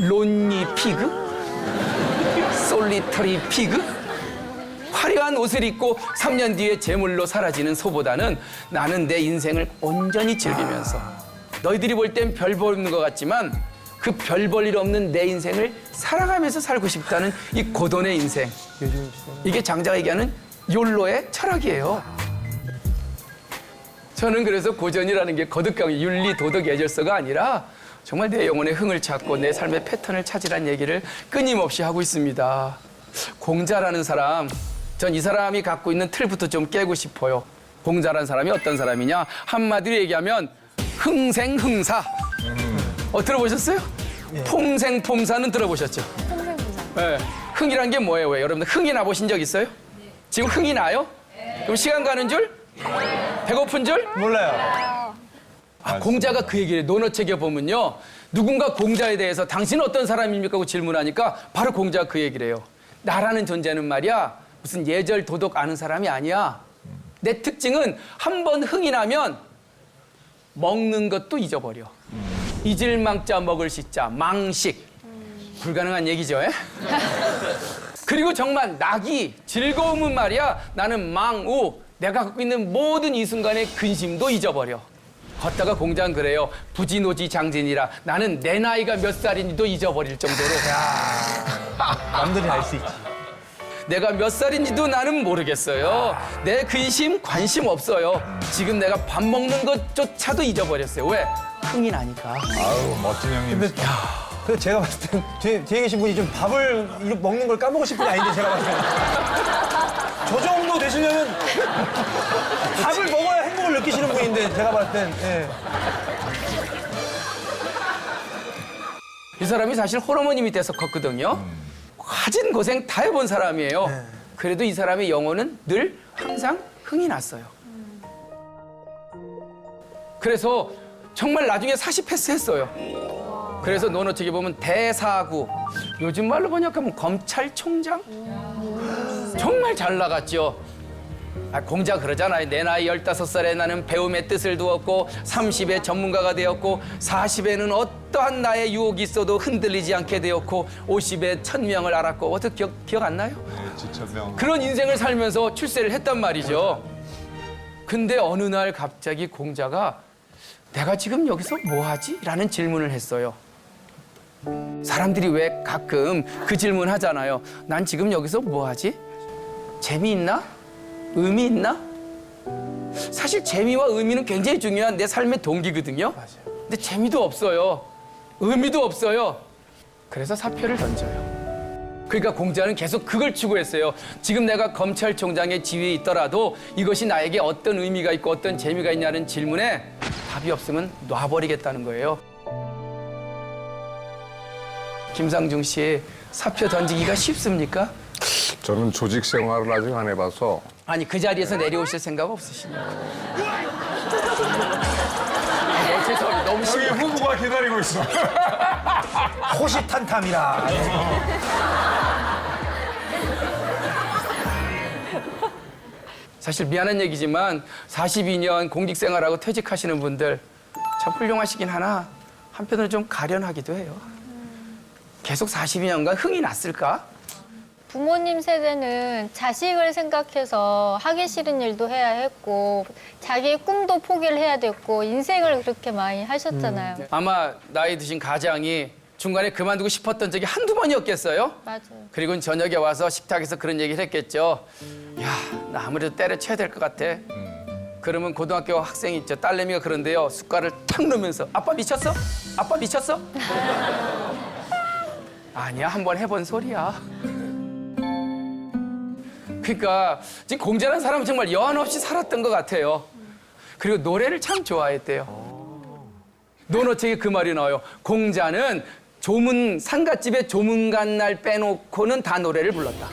론니 피그? 솔리터리 피그? 화려한 옷을 입고 3년 뒤에 제물로 사라지는 소보다는 나는 내 인생을 온전히 즐기면서 너희들이 볼 땐 별 보는 것 같지만 그 별 볼 일 없는 내 인생을 살아가면서 살고 싶다는 이 고돈의 인생. 이게 장자가 얘기하는 욜로의 철학이에요. 저는 그래서 고전이라는 게 거듭강 윤리, 도덕, 예절서가 아니라 정말 내 영혼의 흥을 찾고 내 삶의 패턴을 찾으라는 얘기를 끊임없이 하고 있습니다. 공자라는 사람, 전 이 사람이 갖고 있는 틀부터 좀 깨고 싶어요. 공자라는 사람이 어떤 사람이냐? 한마디로 얘기하면 흥생흥사. 들어보셨어요? 폼생폼사는 들어보셨죠? 폼생폼사. 네. 흥이란 게 뭐예요? 왜? 여러분들 흥이 나보신 적 있어요? 지금 흥이 나요? 그럼 시간 가는 줄? 배고픈 줄? 몰라요. 공자가 그 얘기를 논어책에 보면요. 누군가 공자에 대해서 당신은 어떤 사람입니까? 하고 질문하니까 바로 공자가 그 얘기를 해요. 나라는 존재는 말이야. 무슨 예절, 도덕 아는 사람이 아니야. 내 특징은 한 번 흥이 나면 먹는 것도 잊어버려. 잊을 망자 먹을 시자 망식. 불가능한 얘기죠. 그리고 정말 낙이 즐거움은 말이야. 나는 망우. 내가 갖고 있는 모든 이 순간의 근심도 잊어버려. 걷다가 공자는 그래요. 부지노지 장진이라 나는 내 나이가 몇 살인지도 잊어버릴 정도로. 남들이 알 수 있지. 내가 몇 살인지도 나는 모르겠어요. 내 근심, 관심 없어요. 지금 내가 밥 먹는 것조차도 잊어버렸어요. 왜? 흥이 나니까. 아유, 멋진 형님. 근데 제가 봤을 땐 뒤에 계신 분이 좀 밥을 이렇게 먹는 걸 까먹으실 분이 아닌데 제가 봤을 땐. 저 정도 되시려면 밥을 먹어야 행복을 느끼시는 분인데 제가 봤을 땐. 예. 이 사람이 사실 호르몬이 돼서 컸거든요. 가진 고생 다 해본 사람이에요. 그래도 이 사람의 영혼은 늘 항상 흥이 났어요. 그래서 정말 나중에 40 패스했어요. 그래서 논어책에 보면 대사구, 요즘 말로 번역하면 검찰총장? 정말 잘 나갔죠. 공자가 그러잖아요. 내 나이 15살에 나는 배움의 뜻을 두었고 30에 전문가가 되었고 40에는 어떠한 나의 유혹이 있어도 흔들리지 않게 되었고 50에 1000명을 알았고 어떻게 기억 안 나요? 그런 인생을 살면서 출세를 했단 말이죠. 근데 어느 날 갑자기 공자가 내가 지금 여기서 뭐 하지? 라는 질문을 했어요. 사람들이 왜 가끔 그 질문 하잖아요. 난 지금 여기서 뭐 하지? 재미있나? 의미 있나? 사실 재미와 의미는 굉장히 중요한 내 삶의 동기거든요. 근데 재미도 없어요. 의미도 없어요. 그래서 사표를 던져요. 그러니까 공자는 계속 그걸 추구했어요. 지금 내가 검찰총장의 지위에 있더라도 이것이 나에게 어떤 의미가 있고 어떤 재미가 있냐는 질문에 답이 없으면 놔버리겠다는 거예요. 김상중 씨, 사표 던지기가 쉽습니까? 저는 조직 생활을 아직 안 해봐서 아니, 그 자리에서 내려오실 생각 없으시냐고. 죄송합니다. 너무 심해. 후보가 기다리고 있어. 호시탄탐이라. 사실 미안한 얘기지만 42년 공직 생활하고 퇴직하시는 분들 참 훌륭하시긴 하나 한편으로 좀 가련하기도 해요. 계속 42년간 흥이 났을까? 부모님 세대는 자식을 생각해서 하기 싫은 일도 해야 했고 자기의 꿈도 포기를 해야 됐고 인생을 그렇게 많이 하셨잖아요. 아마 나이 드신 가장이 중간에 그만두고 싶었던 적이 한두 번이었겠어요? 맞아요. 그리고 저녁에 와서 식탁에서 그런 얘기를 했겠죠. 야, 나 아무래도 때려쳐야 될 것 같아. 그러면 고등학교 학생이 있죠. 딸내미가 그런데요. 숟갈을 탁 넣으면서 아빠 미쳤어? 아빠 미쳤어? 아니야, 한번 해본 소리야. 그러니까 지금 공자라는 사람은 정말 여한 없이 살았던 것 같아요. 그리고 노래를 참 좋아했대요. 논어책에 그 말이 나와요. 공자는 상갓집에 조문간 날 빼놓고는 다 노래를 불렀다.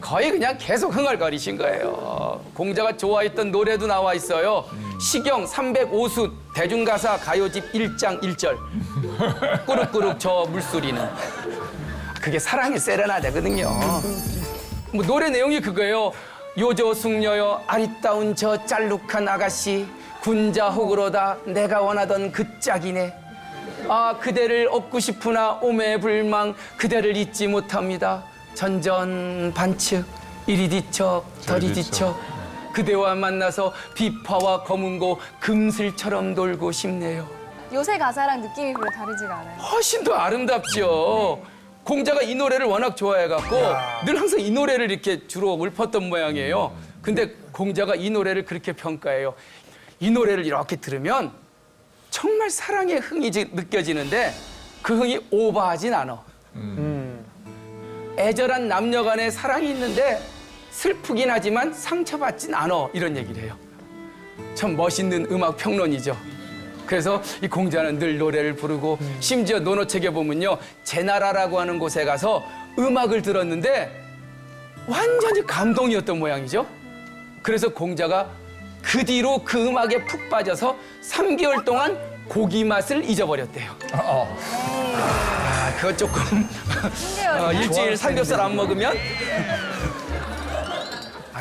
거의 그냥 계속 흥얼거리신 거예요. 공자가 좋아했던 노래도 나와 있어요. 시경 305수 대중가사 가요집 1장 1절. 꾸룩꾸룩 저 물소리는. 그게 사랑의 세레나데거든요. 뭐 노래 내용이 그거예요. 요조 숙녀여 아리따운 저 짤룩한 아가씨 군자 호구로다 내가 원하던 그 짝이네. 아 그대를 업고 싶으나 오매불망 그대를 잊지 못합니다. 전전 반측 이리 뒤척 저리 뒤척 그대와 만나서 비파와 검은고 금슬처럼 놀고 싶네요. 요새 가사랑 느낌이 별로 다르지가 않아요. 훨씬 더 아름답죠. 공자가 이 노래를 워낙 좋아해갖고 늘 항상 이 노래를 이렇게 주로 읊었던 모양이에요. 근데 공자가 이 노래를 그렇게 평가해요. 이 노래를 이렇게 들으면 정말 사랑의 흥이 느껴지는데 그 흥이 오버하진 않아. 애절한 남녀 간의 사랑이 있는데 슬프긴 하지만 상처받진 않아. 이런 얘기를 해요. 참 멋있는 음악 평론이죠. 그래서 이 공자는 늘 노래를 부르고 심지어 논어책에 보면요. 제나라라고 하는 곳에 가서 음악을 들었는데 완전히 감동이었던 모양이죠. 그래서 공자가 그 뒤로 그 음악에 푹 빠져서 3개월 동안 고기 맛을 잊어버렸대요. 그거 조금 일주일 삼겹살 안 먹으면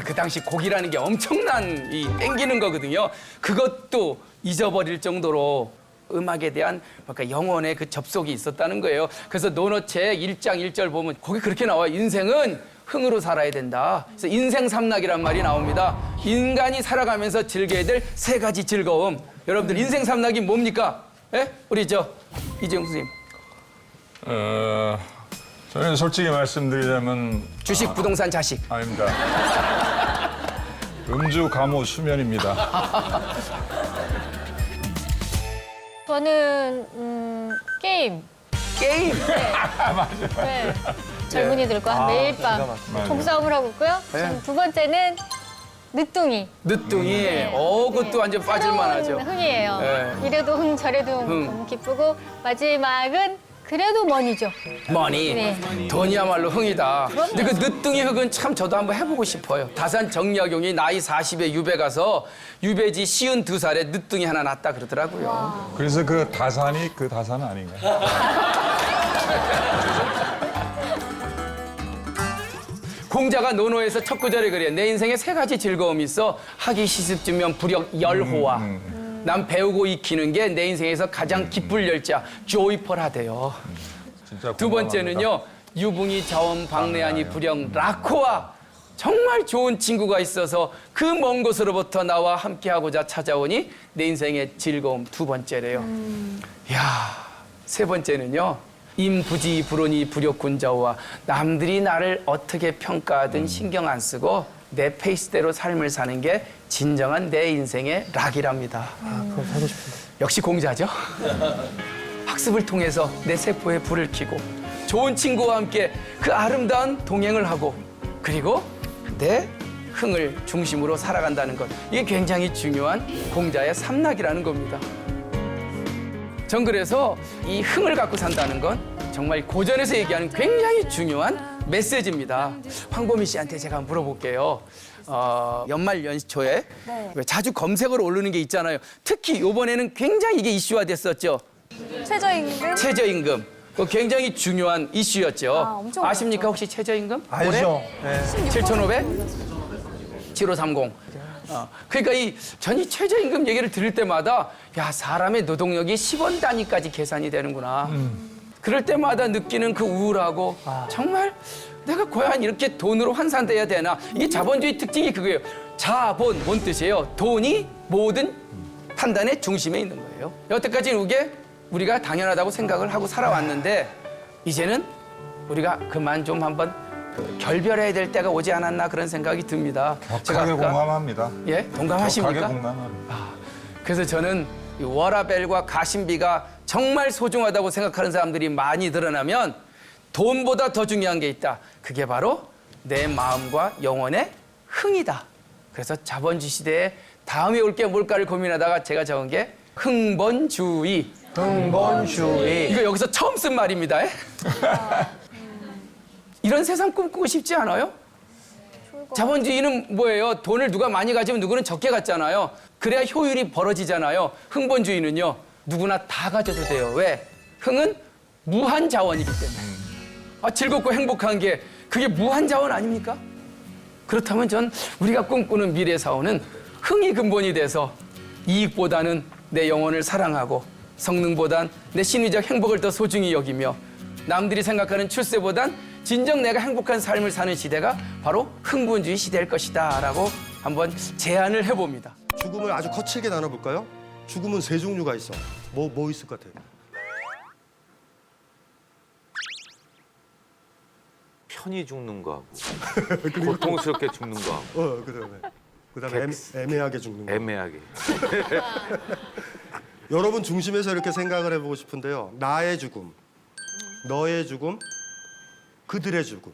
그 당시 고기라는 게 엄청난 땡기는 거거든요. 그것도 잊어버릴 정도로 음악에 대한 영혼의 그 접속이 있었다는 거예요. 그래서 논어책 1장 1절 보면 거기 그렇게 나와요. 인생은 흥으로 살아야 된다. 그래서 인생 삼락이란 말이 나옵니다. 인간이 살아가면서 즐겨야 될 3가지 즐거움. 여러분들 인생 삼락이 뭡니까? 예? 우리 이재용 선생님. 저는 솔직히 말씀드리자면 주식, 부동산, 자식. 아닙니다. 음주, 감호, 수면입니다. 저는 게임. 게임. 네. 젊은이들과 매일 밤 총싸움을 하고 있고요. 저는 2번째는 늦둥이. 늦둥이. 그것도 완전 빠질만하죠. 흥이에요. 네. 이래도 흥 저래도 흥. 너무 기쁘고 마지막은 그래도 머니죠. 머니. 네. 돈이야말로 흥이다. 근데 그 늦둥이 흥은 참 저도 한번 해보고 싶어요. 다산 정약용이 나이 40에 유배 가서 유배지 52살에 늦둥이 하나 낳았다 그러더라고요. 그래서 그 다산이 그 다산 아닌가요? 공자가 논어에서 첫 구절에 그래요. 내 인생에 3가지 즐거움이 있어. 하기 시습주면 불역 열호와. 난 배우고 익히는 게 내 인생에서 가장 기쁠 열자. 조이펄하대요. 진짜 2번째는요. 유붕이 자원 방래하니 불영 라코와. 정말 좋은 친구가 있어서 그 먼 곳으로부터 나와 함께하고자 찾아오니 내 인생의 즐거움 2번째래요. 이야, 3번째는요. 임부지 불온이 불욕군자와 남들이 나를 어떻게 평가하든 신경 안 쓰고 내 페이스대로 삶을 사는 게 진정한 내 인생의 락이랍니다. 그거 하고 싶은데. 역시 공자죠. 학습을 통해서 내 세포에 불을 켜고 좋은 친구와 함께 그 아름다운 동행을 하고 그리고 내 흥을 중심으로 살아간다는 것. 이게 굉장히 중요한 공자의 삼락이라는 겁니다. 전 그래서 이 흥을 갖고 산다는 건 정말 고전에서 얘기하는 굉장히 중요한 메시지입니다. 황보미 씨한테 제가 물어볼게요. 연말 연초에 왜 자주 검색어로 오르는 게 있잖아요. 특히 이번에는 굉장히 이게 이슈화 됐었죠. 최저임금? 최저임금. 그거 굉장히 중요한 이슈였죠. 엄청 아십니까 혹시 최저임금? 알죠. 네. 7,500? 7530. 그러니까 전 이 최저임금 얘기를 들을 때마다 야 사람의 노동력이 10원 단위까지 계산이 되는구나. 그럴 때마다 느끼는 그 우울하고 정말 내가 과연 이렇게 돈으로 환산돼야 되나. 이게 자본주의 특징이 그거예요. 자본, 뭔 뜻이에요? 돈이 모든 판단의 중심에 있는 거예요. 여태까지는 이게 우리가 당연하다고 생각을 하고 살아왔는데 이제는 우리가 그만 좀 한번 결별해야 될 때가 오지 않았나 그런 생각이 듭니다. 격하게 공감합니다. 예? 동감하십니까? 격하게 공감합니다. 그래서 저는 이 워라벨과 가심비가 정말 소중하다고 생각하는 사람들이 많이 드러나면 돈보다 더 중요한 게 있다. 그게 바로 내 마음과 영혼의 흥이다. 그래서 자본주의 시대에 다음에 올 게 뭘까를 고민하다가 제가 적은 게 흥본주의. 흥본주의. 이거 여기서 처음 쓴 말입니다. 이런 세상 꿈꾸고 싶지 않아요? 자본주의는 뭐예요? 돈을 누가 많이 가지면 누구는 적게 갖잖아요. 그래야 효율이 벌어지잖아요. 흥본주의는요. 누구나 다 가져도 돼요. 왜? 흥은 무한 자원이기 때문에. 즐겁고 행복한 게 그게 무한 자원 아닙니까? 그렇다면 전 우리가 꿈꾸는 미래 사원은 흥이 근본이 돼서 이익보다는 내 영혼을 사랑하고 성능보단 내 심리적 행복을 더 소중히 여기며 남들이 생각하는 출세보단 진정 내가 행복한 삶을 사는 시대가 바로 흥분주의 시대일 것이다 라고 한번 제안을 해봅니다. 죽음을 아주 거칠게 나눠볼까요? 죽음은 세 종류가 있어. 뭐 있을 것 같아요? 편히 죽는 거하고 고통스럽게 죽는 거하고 그다음에 애매하게 죽는 거. 애매하게. 여러분 중심에서 이렇게 생각을 해보고 싶은데요. 나의 죽음, 너의 죽음, 그들의 죽음.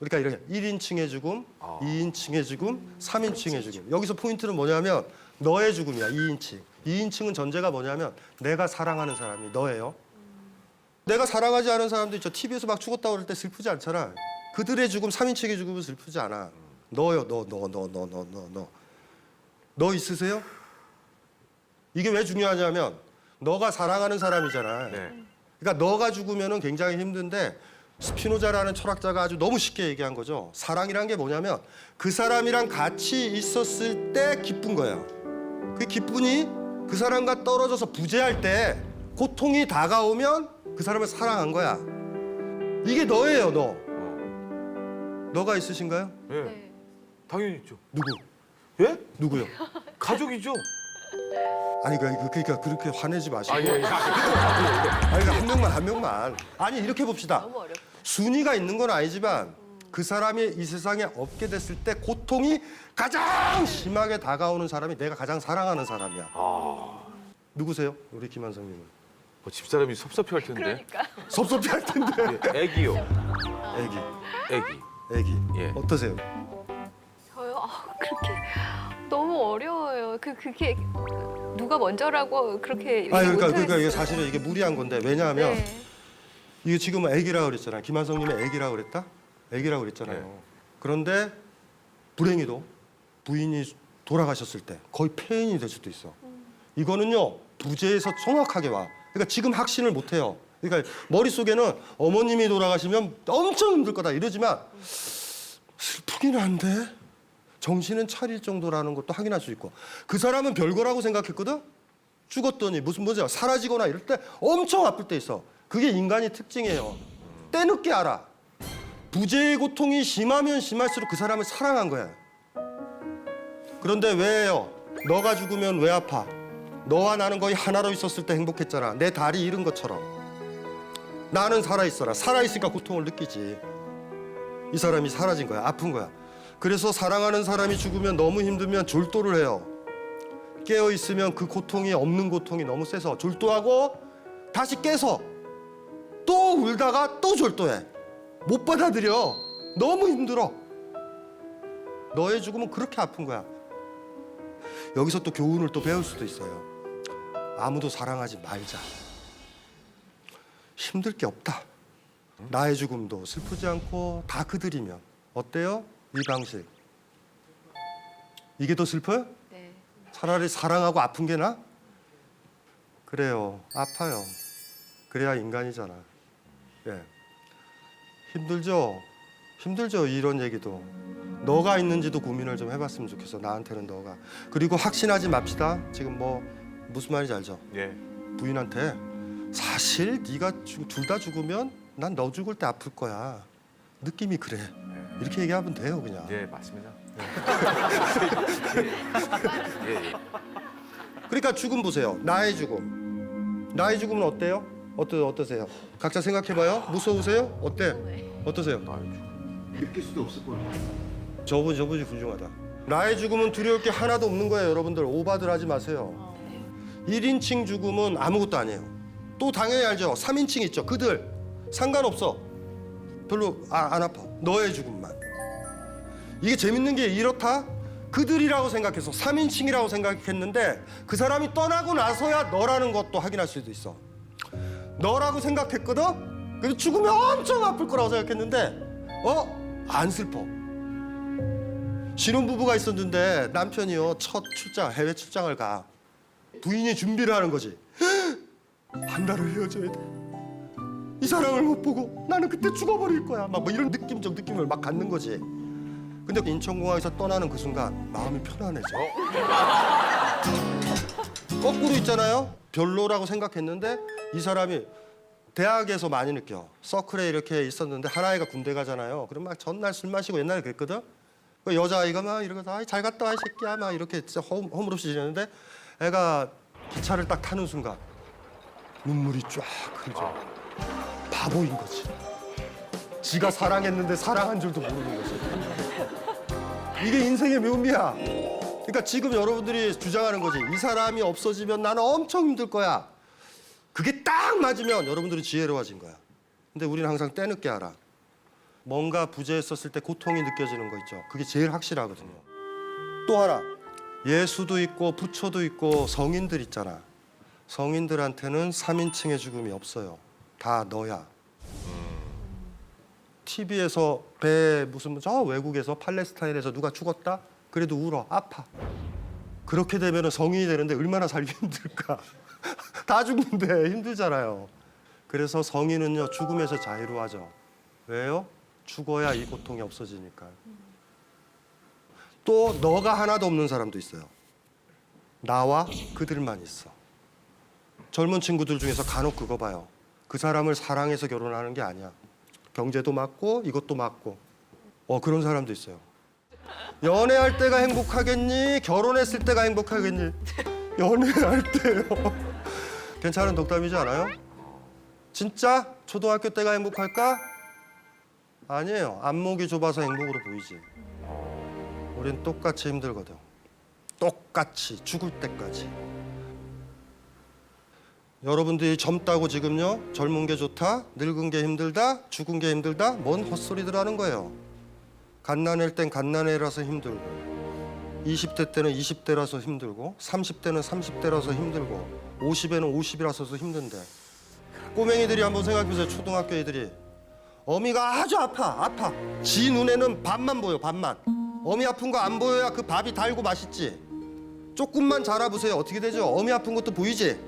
그러니까 이렇게 1인칭의 죽음, 2인칭의 죽음, 3인칭의 죽음. 여기서 포인트는 뭐냐면 너의 죽음이야, 2인칭. 2인칭은 전제가 뭐냐면 내가 사랑하는 사람이 너예요. 내가 사랑하지 않은 사람도 있죠. TV에서 막 죽었다고 그럴 때 슬프지 않잖아. 그들의 죽음, 3인칭의 죽음은 슬프지 않아. 너요, 너. 너 있으세요? 이게 왜 중요하냐면 너가 사랑하는 사람이잖아. 그러니까 너가 죽으면은 굉장히 힘든데 스피노자라는 철학자가 아주 너무 쉽게 얘기한 거죠. 사랑이란 게 뭐냐면 그 사람이랑 같이 있었을 때 기쁜 거야. 그 기쁨이 그 사람과 떨어져서 부재할 때 고통이 다가오면 그 사람을 사랑한 거야. 이게 너예요, 너. 너가 있으신가요? 네. 당연히 있죠. 누구? 예? 누구요? 가족이죠. 아니 그러니까 그렇게 화내지 마시고. 예. 아니 한 명만. 아니 이렇게 봅시다. 순위가 있는 건 아니지만 그 사람이 이 세상에 없게 됐을 때 고통이 가장 심하게 다가오는 사람이 내가 가장 사랑하는 사람이야. 누구세요? 우리 김한성님은? 집사람이 섭섭해할 텐데. 섭섭해할 텐데. 애기요. 애기. 예. 어떠세요? 저요? 그렇게 너무 어려워요. 그게 누가 먼저라고 그렇게 그러니까 이게 사실은 이게 무리한 건데 왜냐하면 네. 이게 지금 애기라고 그랬잖아요. 김한성님의 애기라고 그랬다? 애기라고 그랬잖아요. 네. 그런데 불행히도 부인이 돌아가셨을 때 거의 폐인이 될 수도 있어. 이거는요 부재에서 정확하게 와. 그러니까 지금 확신을 못 해요. 그러니까 머릿속에는 어머님이 돌아가시면 엄청 힘들 거다 이러지만 슬프긴 한데 정신은 차릴 정도라는 것도 확인할 수 있고 그 사람은 별거라고 생각했거든? 죽었더니 무슨 문제야 사라지거나 이럴 때 엄청 아플 때 있어. 그게 인간의 특징이에요. 때늦게 알아. 부재의 고통이 심하면 심할수록 그 사람을 사랑한 거야. 그런데 왜요? 너가 죽으면 왜 아파? 너와 나는 거의 하나로 있었을 때 행복했잖아. 내 다리 잃은 것처럼. 나는 살아있어라. 살아있으니까 고통을 느끼지. 이 사람이 사라진 거야. 아픈 거야. 그래서 사랑하는 사람이 죽으면 너무 힘들면 졸도를 해요. 깨어있으면 그 고통이 없는 고통이 너무 세서 졸도하고 다시 깨서 또 울다가 또 절도해. 못 받아들여. 너무 힘들어. 너의 죽음은 그렇게 아픈 거야. 여기서 또 교훈을 또 배울 수도 있어요. 아무도 사랑하지 말자. 힘들 게 없다. 나의 죽음도 슬프지 않고 다 그들이면 어때요? 이 방식. 이게 더 슬퍼요? 네. 차라리 사랑하고 아픈 게 나? 그래요. 아파요. 그래야 인간이잖아. 예. 힘들죠? 힘들죠, 이런 얘기도. 너가 있는지도 고민을 좀 해봤으면 좋겠어, 나한테는 너가. 그리고 확신하지 맙시다. 지금 뭐 무슨 말인지 알죠? 예. 부인한테 사실 네가 둘 다 죽으면 난 너 죽을 때 아플 거야. 느낌이 그래. 이렇게 얘기하면 돼요, 그냥. 예, 맞습니다. 그러니까 죽음 보세요. 나의 죽음. 나의 죽음은 어때요? 어떠세요? 각자 생각해봐요. 무서우세요? 어때? 어떠세요? 느낄 수도 없을 거예요. 저분이 훌륭하다. 나의 죽음은 두려울 게 하나도 없는 거예요, 여러분들. 오바들 하지 마세요. 1인칭 죽음은 아무것도 아니에요. 또 당연히 알죠. 3인칭 있죠. 그들 상관없어. 별로 안 아파. 너의 죽음만. 이게 재밌는 게 이렇다. 그들이라고 생각해서 3인칭이라고 생각했는데 그 사람이 떠나고 나서야 너라는 것도 확인할 수도 있어. 너라고 생각했거든? 그래서 죽으면 엄청 아플 거라고 생각했는데 안 슬퍼. 신혼부부가 있었는데 남편이요 첫 출장, 해외 출장을 가. 부인이 준비를 하는 거지. 한 달을 헤어져야 돼. 이 사람을 못 보고 나는 그때 죽어버릴 거야. 막 뭐 이런 느낌적 느낌을 막 갖는 거지. 근데 인천공항에서 떠나는 그 순간 마음이 편안해져. 거꾸로 있잖아요. 별로라고 생각했는데 이 사람이 대학에서 많이 느껴. 서클에 이렇게 있었는데 하나이가 군대 가잖아요. 그럼 막 전날 술 마시고 옛날에 그랬거든. 그 여자아이가 막 이러고 잘 갔다 와 이 새끼야 막 이렇게 진짜 허물없이 지내는데 애가 기차를 딱 타는 순간 눈물이 쫙 흐르죠. 바보인 거지. 지가 사랑했는데 사랑한 줄도 모르는 거지. 이게 인생의 묘미야. 그러니까 지금 여러분들이 주장하는 거지. 이 사람이 없어지면 나는 엄청 힘들 거야. 그게 딱 맞으면 여러분들은 지혜로워진 거야. 근데 우리는 항상 때늦게 알아. 뭔가 부재했었을 때 고통이 느껴지는 거 있죠. 그게 제일 확실하거든요. 또 하나. 예수도 있고 부처도 있고 성인들 있잖아. 성인들한테는 3인칭의 죽음이 없어요. 다 너야. TV에서 무슨 저 외국에서 팔레스타인에서 누가 죽었다? 그래도 울어. 아파. 그렇게 되면 성인이 되는데 얼마나 살기 힘들까. 다 죽는데 힘들잖아요. 그래서 성인은요 죽음에서 자유로워져. 왜요? 죽어야 이 고통이 없어지니까. 또 너가 하나도 없는 사람도 있어요. 나와 그들만 있어. 젊은 친구들 중에서 간혹 그거 봐요. 그 사람을 사랑해서 결혼하는 게 아니야. 경제도 맞고 이것도 맞고. 그런 사람도 있어요. 연애할 때가 행복하겠니? 결혼했을 때가 행복하겠니? 연애할 때요. 괜찮은 독담이지 않아요? 진짜 초등학교 때가 행복할까? 아니에요. 안목이 좁아서 행복으로 보이지. 우린 똑같이 힘들거든. 똑같이 죽을 때까지. 여러분들이 젊다고 지금요 젊은 게 좋다, 늙은 게 힘들다, 죽은 게 힘들다, 뭔 헛소리들 하는 거예요. 갓난애일 땐 갓난애라서 힘들고 20대 때는 20대라서 힘들고 30대는 30대라서 힘들고 50에는 50이라서 힘든데 꼬맹이들이 한번 생각해보세요. 초등학교 애들이 어미가 아주 아파. 지 눈에는 밥만 보여, 밥만. 어미 아픈 거 안 보여야 그 밥이 달고 맛있지. 조금만 자라보세요. 어떻게 되죠? 어미 아픈 것도 보이지?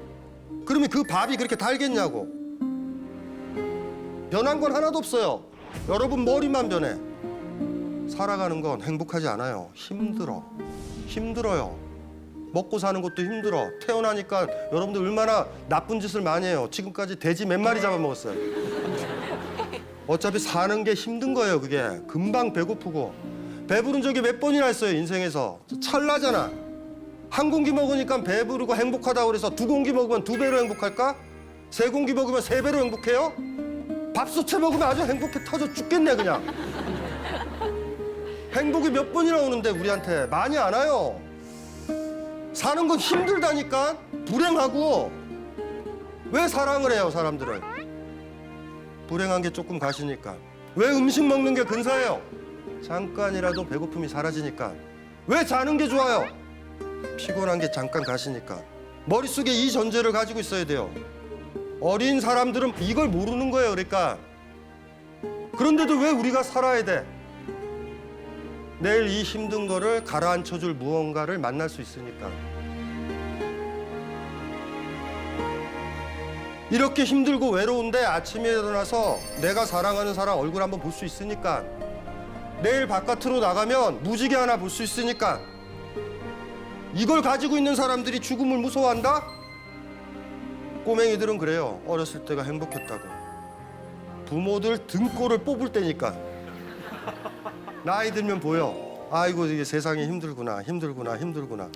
그러면 그 밥이 그렇게 달겠냐고. 변한 건 하나도 없어요. 여러분 머리만 변해. 살아가는 건 행복하지 않아요. 힘들어요. 먹고 사는 것도 힘들어. 태어나니까 여러분들 얼마나 나쁜 짓을 많이 해요. 지금까지 돼지 몇 마리 잡아먹었어요. 어차피 사는 게 힘든 거예요. 그게 금방 배고프고. 배부른 적이 몇 번이나 있어요. 인생에서. 찰나잖아. 한 공기 먹으니까 배부르고 행복하다고 그래서 두 공기 먹으면 두 배로 행복할까? 세 공기 먹으면 세 배로 행복해요? 밥솥에 먹으면 아주 행복해 터져 죽겠네 그냥. 행복이 몇 번이나 오는데 우리한테 많이 안 와요. 사는 건 힘들다니까. 불행하고. 왜 사랑을 해요 사람들은? 불행한 게 조금 가시니까. 왜 음식 먹는 게 근사해요? 잠깐이라도 배고픔이 사라지니까. 왜 자는 게 좋아요? 피곤한 게 잠깐 가시니까. 머릿속에 이 전제를 가지고 있어야 돼요. 어린 사람들은 이걸 모르는 거예요. 그러니까. 그런데도 왜 우리가 살아야 돼? 내일 이 힘든 거를 가라앉혀줄 무언가를 만날 수 있으니까. 이렇게 힘들고 외로운데 아침에 일어나서 내가 사랑하는 사람 얼굴 한번 볼 수 있으니까. 내일 바깥으로 나가면 무지개 하나 볼 수 있으니까. 이걸 가지고 있는 사람들이 죽음을 무서워한다? 꼬맹이들은 그래요. 어렸을 때가 행복했다고. 부모들 등골을 뽑을 때니까. 나이 들면 보여. 아이고 이게 세상이 힘들구나, 힘들구나, 힘들구나.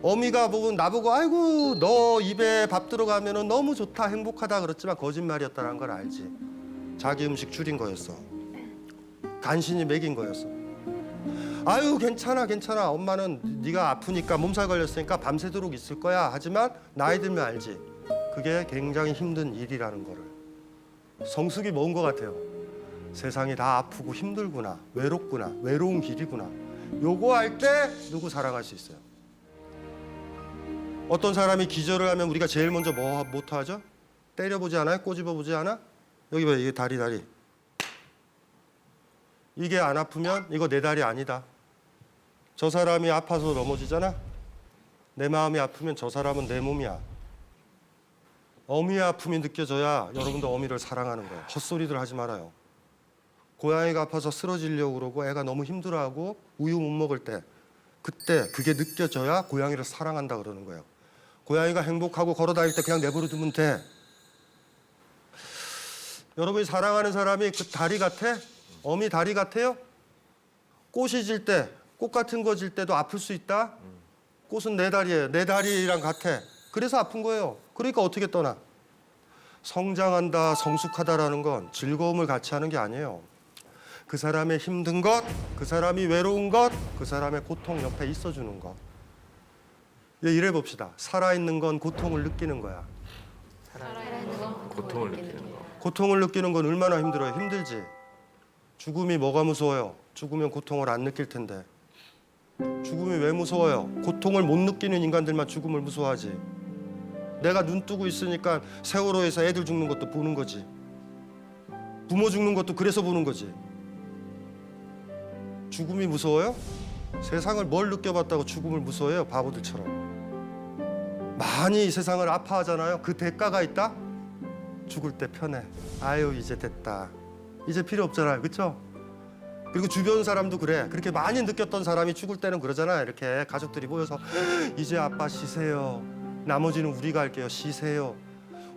어미가 보고 나보고 아이고 너 입에 밥 들어가면 너무 좋다, 행복하다 그랬지만 거짓말이었다는 걸 알지. 자기 음식 줄인 거였어. 간신히 먹인 거였어. 아유 괜찮아 괜찮아. 엄마는 네가 아프니까 몸살 걸렸으니까 밤새도록 있을 거야. 하지만 나이 들면 알지. 그게 굉장히 힘든 일이라는 거를. 성숙이 먹은 것 같아요. 세상이 다 아프고 힘들구나, 외롭구나, 외로운 길이구나. 요거 할 때 누구 사랑할 수 있어요? 어떤 사람이 기절을 하면 우리가 제일 먼저 뭐부터 하죠? 때려보지 않아요? 꼬집어보지 않아? 여기 봐요. 이게 다리. 이게 안 아프면 이거 내 다리 아니다. 저 사람이 아파서 넘어지잖아? 내 마음이 아프면 저 사람은 내 몸이야. 어미의 아픔이 느껴져야 여러분도 어미를 사랑하는 거예요. 헛소리들 하지 말아요. 고양이가 아파서 쓰러지려고 그러고 애가 너무 힘들어하고 우유 못 먹을 때 그때 그게 느껴져야 고양이를 사랑한다 그러는 거예요. 고양이가 행복하고 걸어 다닐 때 그냥 내버려 두면 돼. 여러분이 사랑하는 사람이 그 다리 같아? 어미 다리 같아요? 꽃이 질 때, 꽃 같은 거 질 때도 아플 수 있다? 꽃은 내 다리예요. 내 다리랑 같아. 그래서 아픈 거예요. 그러니까 어떻게 떠나? 성장한다, 성숙하다라는 건 즐거움을 같이 하는 게 아니에요. 그 사람의 힘든 것, 그 사람이 외로운 것, 그 사람의 고통 옆에 있어주는 것. 이래 봅시다. 살아있는 건 고통을 느끼는 거야. 고통을 느끼는 거. 고통을 느끼는 건 얼마나 힘들어요. 힘들지. 죽음이 뭐가 무서워요? 죽으면 고통을 안 느낄 텐데. 죽음이 왜 무서워요? 고통을 못 느끼는 인간들만 죽음을 무서워하지. 내가 눈 뜨고 있으니까 세월호에서 애들 죽는 것도 보는 거지. 부모 죽는 것도 그래서 보는 거지. 죽음이 무서워요? 세상을 뭘 느껴봤다고 죽음을 무서워해요? 바보들처럼. 많이 이 세상을 아파하잖아요. 그 대가가 있다? 죽을 때 편해. 아유 이제 됐다. 이제 필요 없잖아요. 그렇죠? 그리고 주변 사람도 그래. 그렇게 많이 느꼈던 사람이 죽을 때는 그러잖아요. 이렇게 가족들이 모여서 이제 아빠 쉬세요. 나머지는 우리가 할게요. 쉬세요.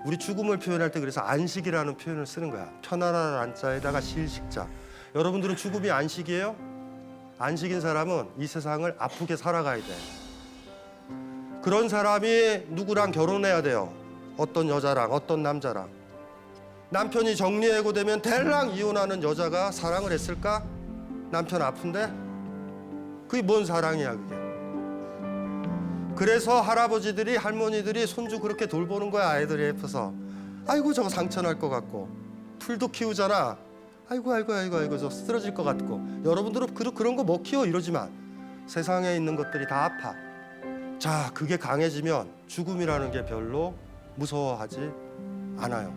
우리 죽음을 표현할 때 그래서 안식이라는 표현을 쓰는 거야. 편안한 안자에다가 실식자. 여러분들은 죽음이 안식이에요? 안식인 사람은 이 세상을 아프게 살아가야 돼. 그런 사람이 누구랑 결혼해야 돼요. 어떤 여자랑 어떤 남자랑. 남편이 정리해고되면 대랑 이혼하는 여자가 사랑을 했을까? 남편 아픈데? 그게 뭔 사랑이야 그게. 그래서 할아버지들이 할머니들이 손주 그렇게 돌보는 거야. 아이들이 예뻐서. 아이고 저거 상처 날 것 같고. 풀도 키우잖아. 아이고 저 쓰러질 것 같고. 여러분들은 그런 거 못 키워 이러지만 세상에 있는 것들이 다 아파. 자, 그게 강해지면 죽음이라는 게 별로 무서워하지 않아요.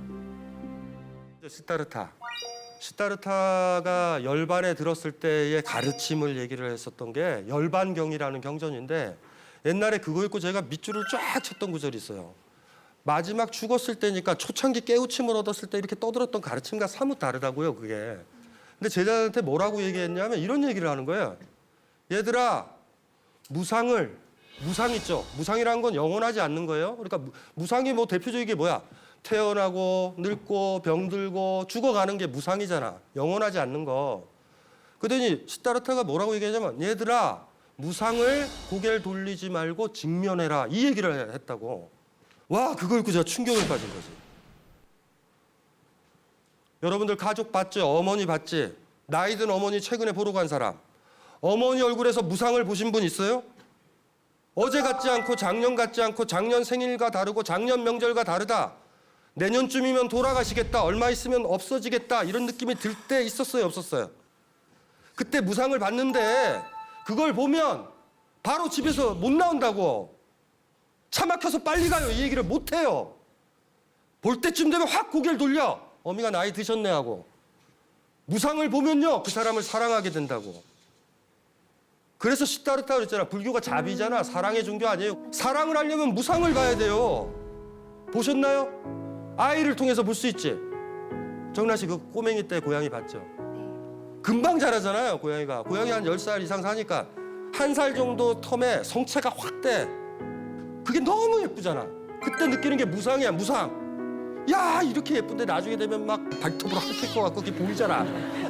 시타르타가 열반에 들었을 때의 가르침을 얘기를 했었던 게 열반경이라는 경전인데 옛날에 그거 읽고 제가 밑줄을 쫙 쳤던 구절이 있어요. 마지막 죽었을 때니까 초창기 깨우침을 얻었을 때 이렇게 떠들었던 가르침과 사뭇 다르다고요, 그게. 근데 제자들한테 뭐라고 얘기했냐면 이런 얘기를 하는 거예요. 얘들아, 무상 있죠? 무상이라는 건 영원하지 않는 거예요. 그러니까 무상이 뭐 대표적인 게 뭐야? 태어나고 늙고 병들고 죽어가는 게 무상이잖아. 영원하지 않는 거. 그러더니 시타르타가 뭐라고 얘기하냐면 얘들아, 무상을 고개를 돌리지 말고 직면해라. 이 얘기를 했다고. 와, 그걸 읽고 제가 충격을 받은 거지. 여러분들 가족 봤죠? 어머니 봤지? 나이 든 어머니 최근에 보러 간 사람. 어머니 얼굴에서 무상을 보신 분 있어요? 어제 같지 않고 작년 같지 않고 작년 생일과 다르고 작년 명절과 다르다. 내년쯤이면 돌아가시겠다, 얼마 있으면 없어지겠다 이런 느낌이 들 때 있었어요, 없었어요? 그때 무상을 받는데 그걸 보면 바로 집에서 못 나온다고. 차 막혀서 빨리 가요, 이 얘기를 못 해요. 볼 때쯤 되면 확 고개를 돌려. 어미가 나이 드셨네 하고. 무상을 보면요, 그 사람을 사랑하게 된다고. 그래서 시타르타 그랬잖아. 불교가 자비잖아. 사랑의 종교 아니에요. 사랑을 하려면 무상을 봐야 돼요. 보셨나요? 아이를 통해서 볼 수 있지. 정나 씨 그 꼬맹이 때 고양이 봤죠? 금방 자라잖아요, 고양이가. 고양이 한 10살 이상 사니까 1살 정도 텀에 성체가 확 돼. 그게 너무 예쁘잖아. 그때 느끼는 게 무상이야, 무상. 야, 이렇게 예쁜데 나중에 되면 막 발톱으로 핥힐 것 같고 그게 보이잖아.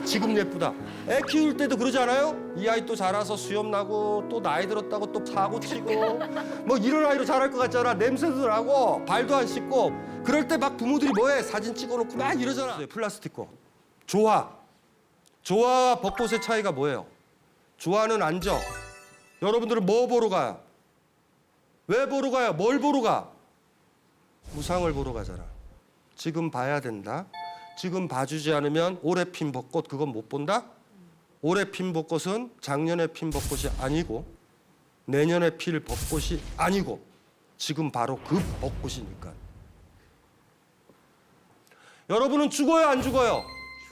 지금 예쁘다. 애 키울 때도 그러지 않아요? 이 아이 또 자라서 수염 나고 또 나이 들었다고 또 사고 치고 뭐 이런 아이로 자랄 것 같잖아. 냄새도 나고 발도 안 씻고. 그럴 때 막 부모들이 뭐해? 사진 찍어놓고 막 이러잖아. 플라스틱 거. 조화와 벚꽃의 차이가 뭐예요? 조화는 앉아. 여러분들은 뭐 보러 가요? 왜 보러 가요? 뭘 보러 가? 무상을 보러 가잖아. 지금 봐야 된다. 지금 봐주지 않으면 올해 핀 벚꽃 그건 못 본다? 올해 핀 벚꽃은 작년에 핀 벚꽃이 아니고 내년에 필 벚꽃이 아니고 지금 바로 그 벚꽃이니까. 여러분은 죽어요, 안 죽어요?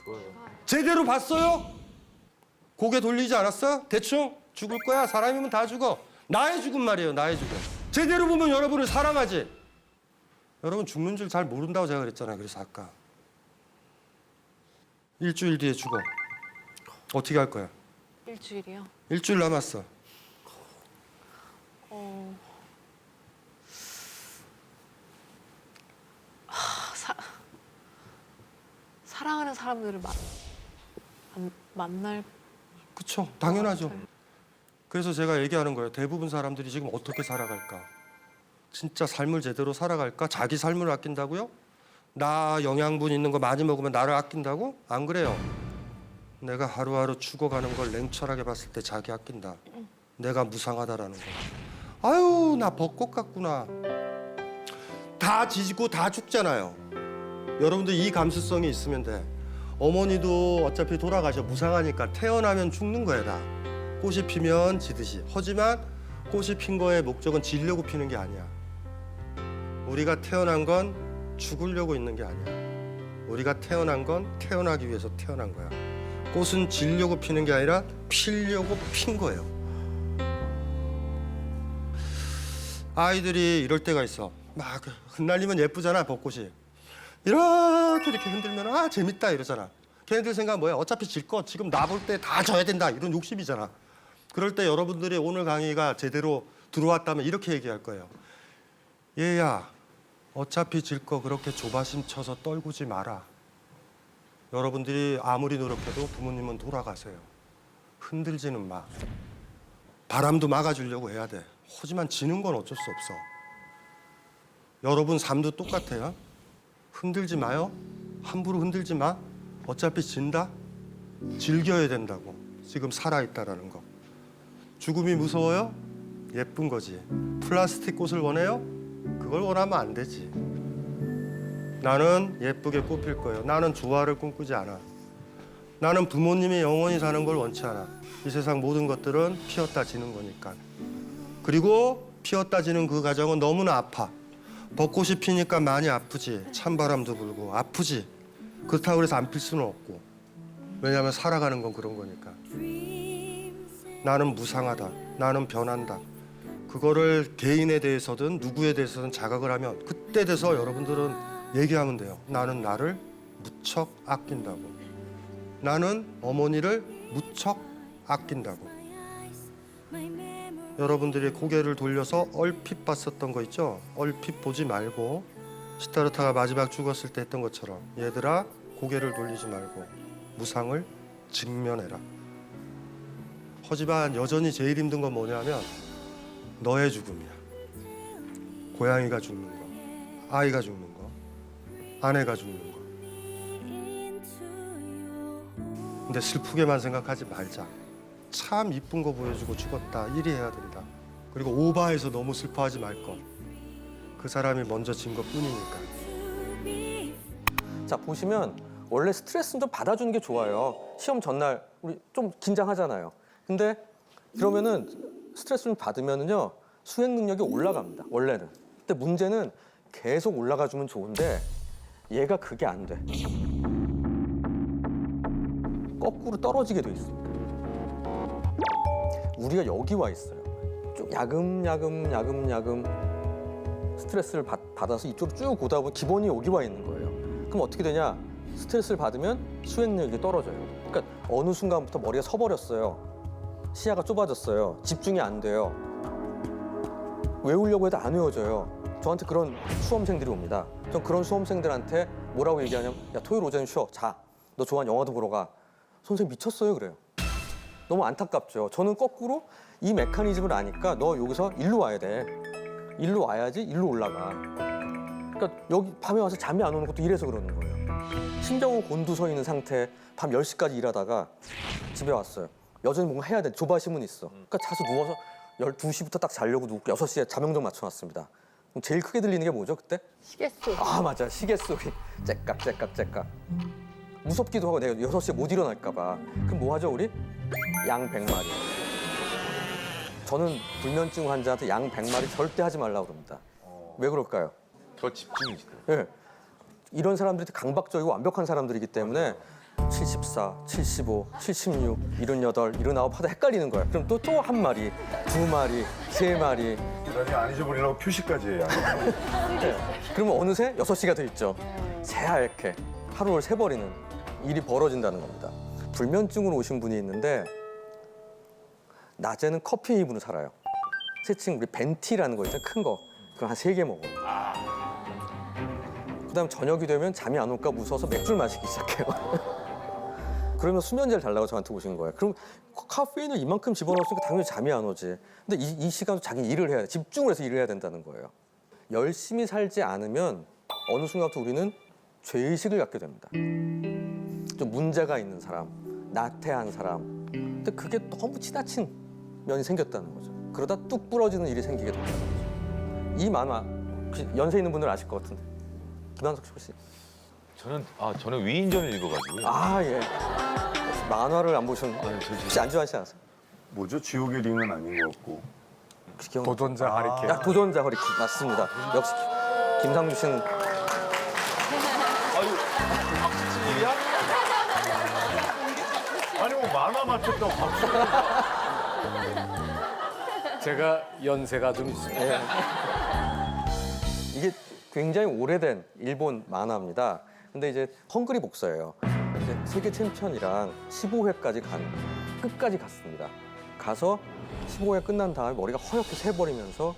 죽어요. 제대로 봤어요? 고개 돌리지 않았어? 대충 죽을 거야. 사람이면 다 죽어. 나의 죽음 말이에요, 나의 죽음. 제대로 보면 여러분을 사랑하지. 여러분 죽는 줄 잘 모른다고 제가 그랬잖아요. 그래서 아까. 일주일 뒤에 죽어. 어떻게 할 거야? 일주일이요? 일주일 남았어. 사랑하는 사람들을 만날. 그쵸, 당연하죠. 그래서 제가 얘기하는 거예요. 대부분 사람들이 지금 어떻게 살아갈까? 진짜 삶을 제대로 살아갈까? 자기 삶을 아낀다고요? 나 영양분 있는 거 많이 먹으면 나를 아낀다고? 안 그래요. 내가 하루하루 죽어가는 걸 냉철하게 봤을 때 자기 아낀다. 내가 무상하다라는 거. 아유, 나 벚꽃 같구나. 다 지지고 다 죽잖아요. 여러분들 이 감수성이 있으면 돼. 어머니도 어차피 돌아가셔. 무상하니까 태어나면 죽는 거야, 다. 꽃이 피면 지듯이. 하지만 꽃이 핀 거의 목적은 지려고 피는 게 아니야. 우리가 태어난 건 죽으려고 있는 게 아니야. 우리가 태어난 건 태어나기 위해서 태어난 거야. 꽃은 지려고 피는 게 아니라 피려고 핀 거예요. 아이들이 이럴 때가 있어. 막 흩날리면 예쁘잖아, 벚꽃이. 이렇게 흔들면 아 재밌다 이러잖아. 걔네들 생각 뭐야? 어차피 질 거 지금 나 볼 때 다 져야 된다 이런 욕심이잖아. 그럴 때 여러분들이 오늘 강의가 제대로 들어왔다면 이렇게 얘기할 거예요. 얘야, 어차피 질 거 그렇게 조바심 쳐서 떨구지 마라. 여러분들이 아무리 노력해도 부모님은 돌아가세요. 흔들지는 마. 바람도 막아주려고 해야 돼. 하지만 지는 건 어쩔 수 없어. 여러분 삶도 똑같아요. 흔들지 마요. 함부로 흔들지 마. 어차피 진다. 즐겨야 된다고. 지금 살아있다라는 거. 죽음이 무서워요? 예쁜 거지. 플라스틱 꽃을 원해요? 그걸 원하면 안 되지. 나는 예쁘게 꽃필 거예요. 나는 조화를 꿈꾸지 않아. 나는 부모님이 영원히 사는 걸 원치 않아. 이 세상 모든 것들은 피었다 지는 거니까. 그리고 피었다 지는 그 과정은 너무나 아파. 벚꽃이 피니까 많이 아프지. 찬바람도 불고 아프지. 그렇다고 해서 안 필 수는 없고. 왜냐하면 살아가는 건 그런 거니까. 나는 무상하다. 나는 변한다. 그거를 개인에 대해서든 누구에 대해서든 자각을 하면 그때 돼서 여러분들은 얘기하면 돼요. 나는 나를 무척 아낀다고. 나는 어머니를 무척 아낀다고. 여러분들이 고개를 돌려서 얼핏 봤었던 거 있죠? 얼핏 보지 말고 시타르타가 마지막 죽었을 때 했던 것처럼 얘들아 고개를 돌리지 말고 무상을 직면해라. 하지만 여전히 제일 힘든 건 뭐냐면 너의 죽음이야. 고양이가 죽는 거, 아이가 죽는 거, 아내가 죽는 거. 근데 슬프게만 생각하지 말자. 참 이쁜 거 보여주고 죽었다. 이리 해야 된다. 그리고 오바해서 너무 슬퍼하지 말 것. 그 사람이 먼저 진 것 뿐이니까. 자, 보시면 원래 스트레스는 좀 받아주는 게 좋아요. 시험 전날 우리 좀 긴장하잖아요. 근데 그러면은 스트레스 좀 받으면은요 수행 능력이 올라갑니다. 원래는. 근데 문제는 계속 올라가 주면 좋은데 얘가 그게 안 돼. 거꾸로 떨어지게 돼 있습니다. 우리가 여기 와 있어요. 쭉 야금야금 스트레스를 받아서 이쪽으로 쭉 오다 보면 기본이 여기 와 있는 거예요. 그럼 어떻게 되냐? 스트레스를 받으면 수행력이 떨어져요. 그러니까 어느 순간부터 머리가 서버렸어요. 시야가 좁아졌어요. 집중이 안 돼요. 외우려고 해도 안 외워져요. 저한테 그런 수험생들이 옵니다. 전 그런 수험생들한테 뭐라고 얘기하냐면 야, 토요일 오전에 쉬어. 자. 너 좋아하는 영화도 보러 가. 선생님 미쳤어요 그래요. 너무 안타깝죠. 저는 거꾸로 이 메커니즘을 아니까 너 여기서 일로 와야 돼. 일로 와야지 일로 올라가. 그러니까 여기 밤에 와서 잠이 안 오는 것도 이래서 그러는 거예요. 심장은 곤두서 있는 상태 밤 10시까지 일하다가 집에 왔어요. 여전히 뭔가 해야 돼. 조바심은 있어. 그러니까 자서 누워서 12시부터 딱 자려고 누워 6시에 잠영정 맞춰놨습니다. 그럼 제일 크게 들리는 게 뭐죠 그때? 시계소리. 아 맞아 시계소리. 째깍. 무섭기도 하고 내가 6시에 못 일어날까 봐. 그럼 뭐 하죠 우리? 양 100마리. 저는 불면증 환자한테 양 100마리 절대 하지 말라고 그럽니다. 왜 그럴까요? 더 집중이지. 예. 이런 사람들이 강박적이고 완벽한 사람들이기 때문에 74, 75, 76, 78, 79 하다 헷갈리는 거야. 그럼 또 한 마리, 2마리, 3마리. 나중에 안 잊어버리려고 표시까지 해요. 네. 그러면 어느새 6시가 돼 있죠. 새하얗게 하루를 새버리는 일이 벌어진다는 겁니다. 불면증으로 오신 분이 있는데 낮에는 커피 한 입으로 살아요. 세칭 우리 벤티라는 거 있잖아요. 큰 거. 그거 한 3개 먹어요. 그다음 저녁이 되면 잠이 안 올까 무서워서 맥주를 마시기 시작해요. 그러면 수면제를 달라고 저한테 오신 거예요. 그럼 카페인을 이만큼 집어넣었으니까 당연히 잠이 안 오지. 근데 이 시간도 자기 일을 해야 돼. 집중을 해서 일을 해야 된다는 거예요. 열심히 살지 않으면 어느 순간부터 우리는 죄의식을 갖게 됩니다. 좀 문제가 있는 사람, 나태한 사람. 근데 그게 너무 지나친 면이 생겼다는 거죠. 그러다 뚝 부러지는 일이 생기게 된다는 거죠. 이 만화 혹시 연세 있는 분들 아실 것 같은데. 김한석 씨. 저는 위인전을 읽어가지고요. 아 예. 만화를 안 보셨는데 혹시 안 좋아하시지 않으세요? 뭐죠? 지옥의 링은 아닌 것 같고. 도전자 하리케. 야, 도전자 허리케 맞습니다. 역시 김상주 씨는 아니 뭐 만화 맞췄다고 박수. 제가 연세가 좀 있어요. 예. 이게 굉장히 오래된 일본 만화입니다. 근데 이제 헝그리 복서예요. 이제 세계 챔피언이랑 15회까지 끝까지 갔습니다. 가서 15회 끝난 다음에 머리가 허옇게 새버리면서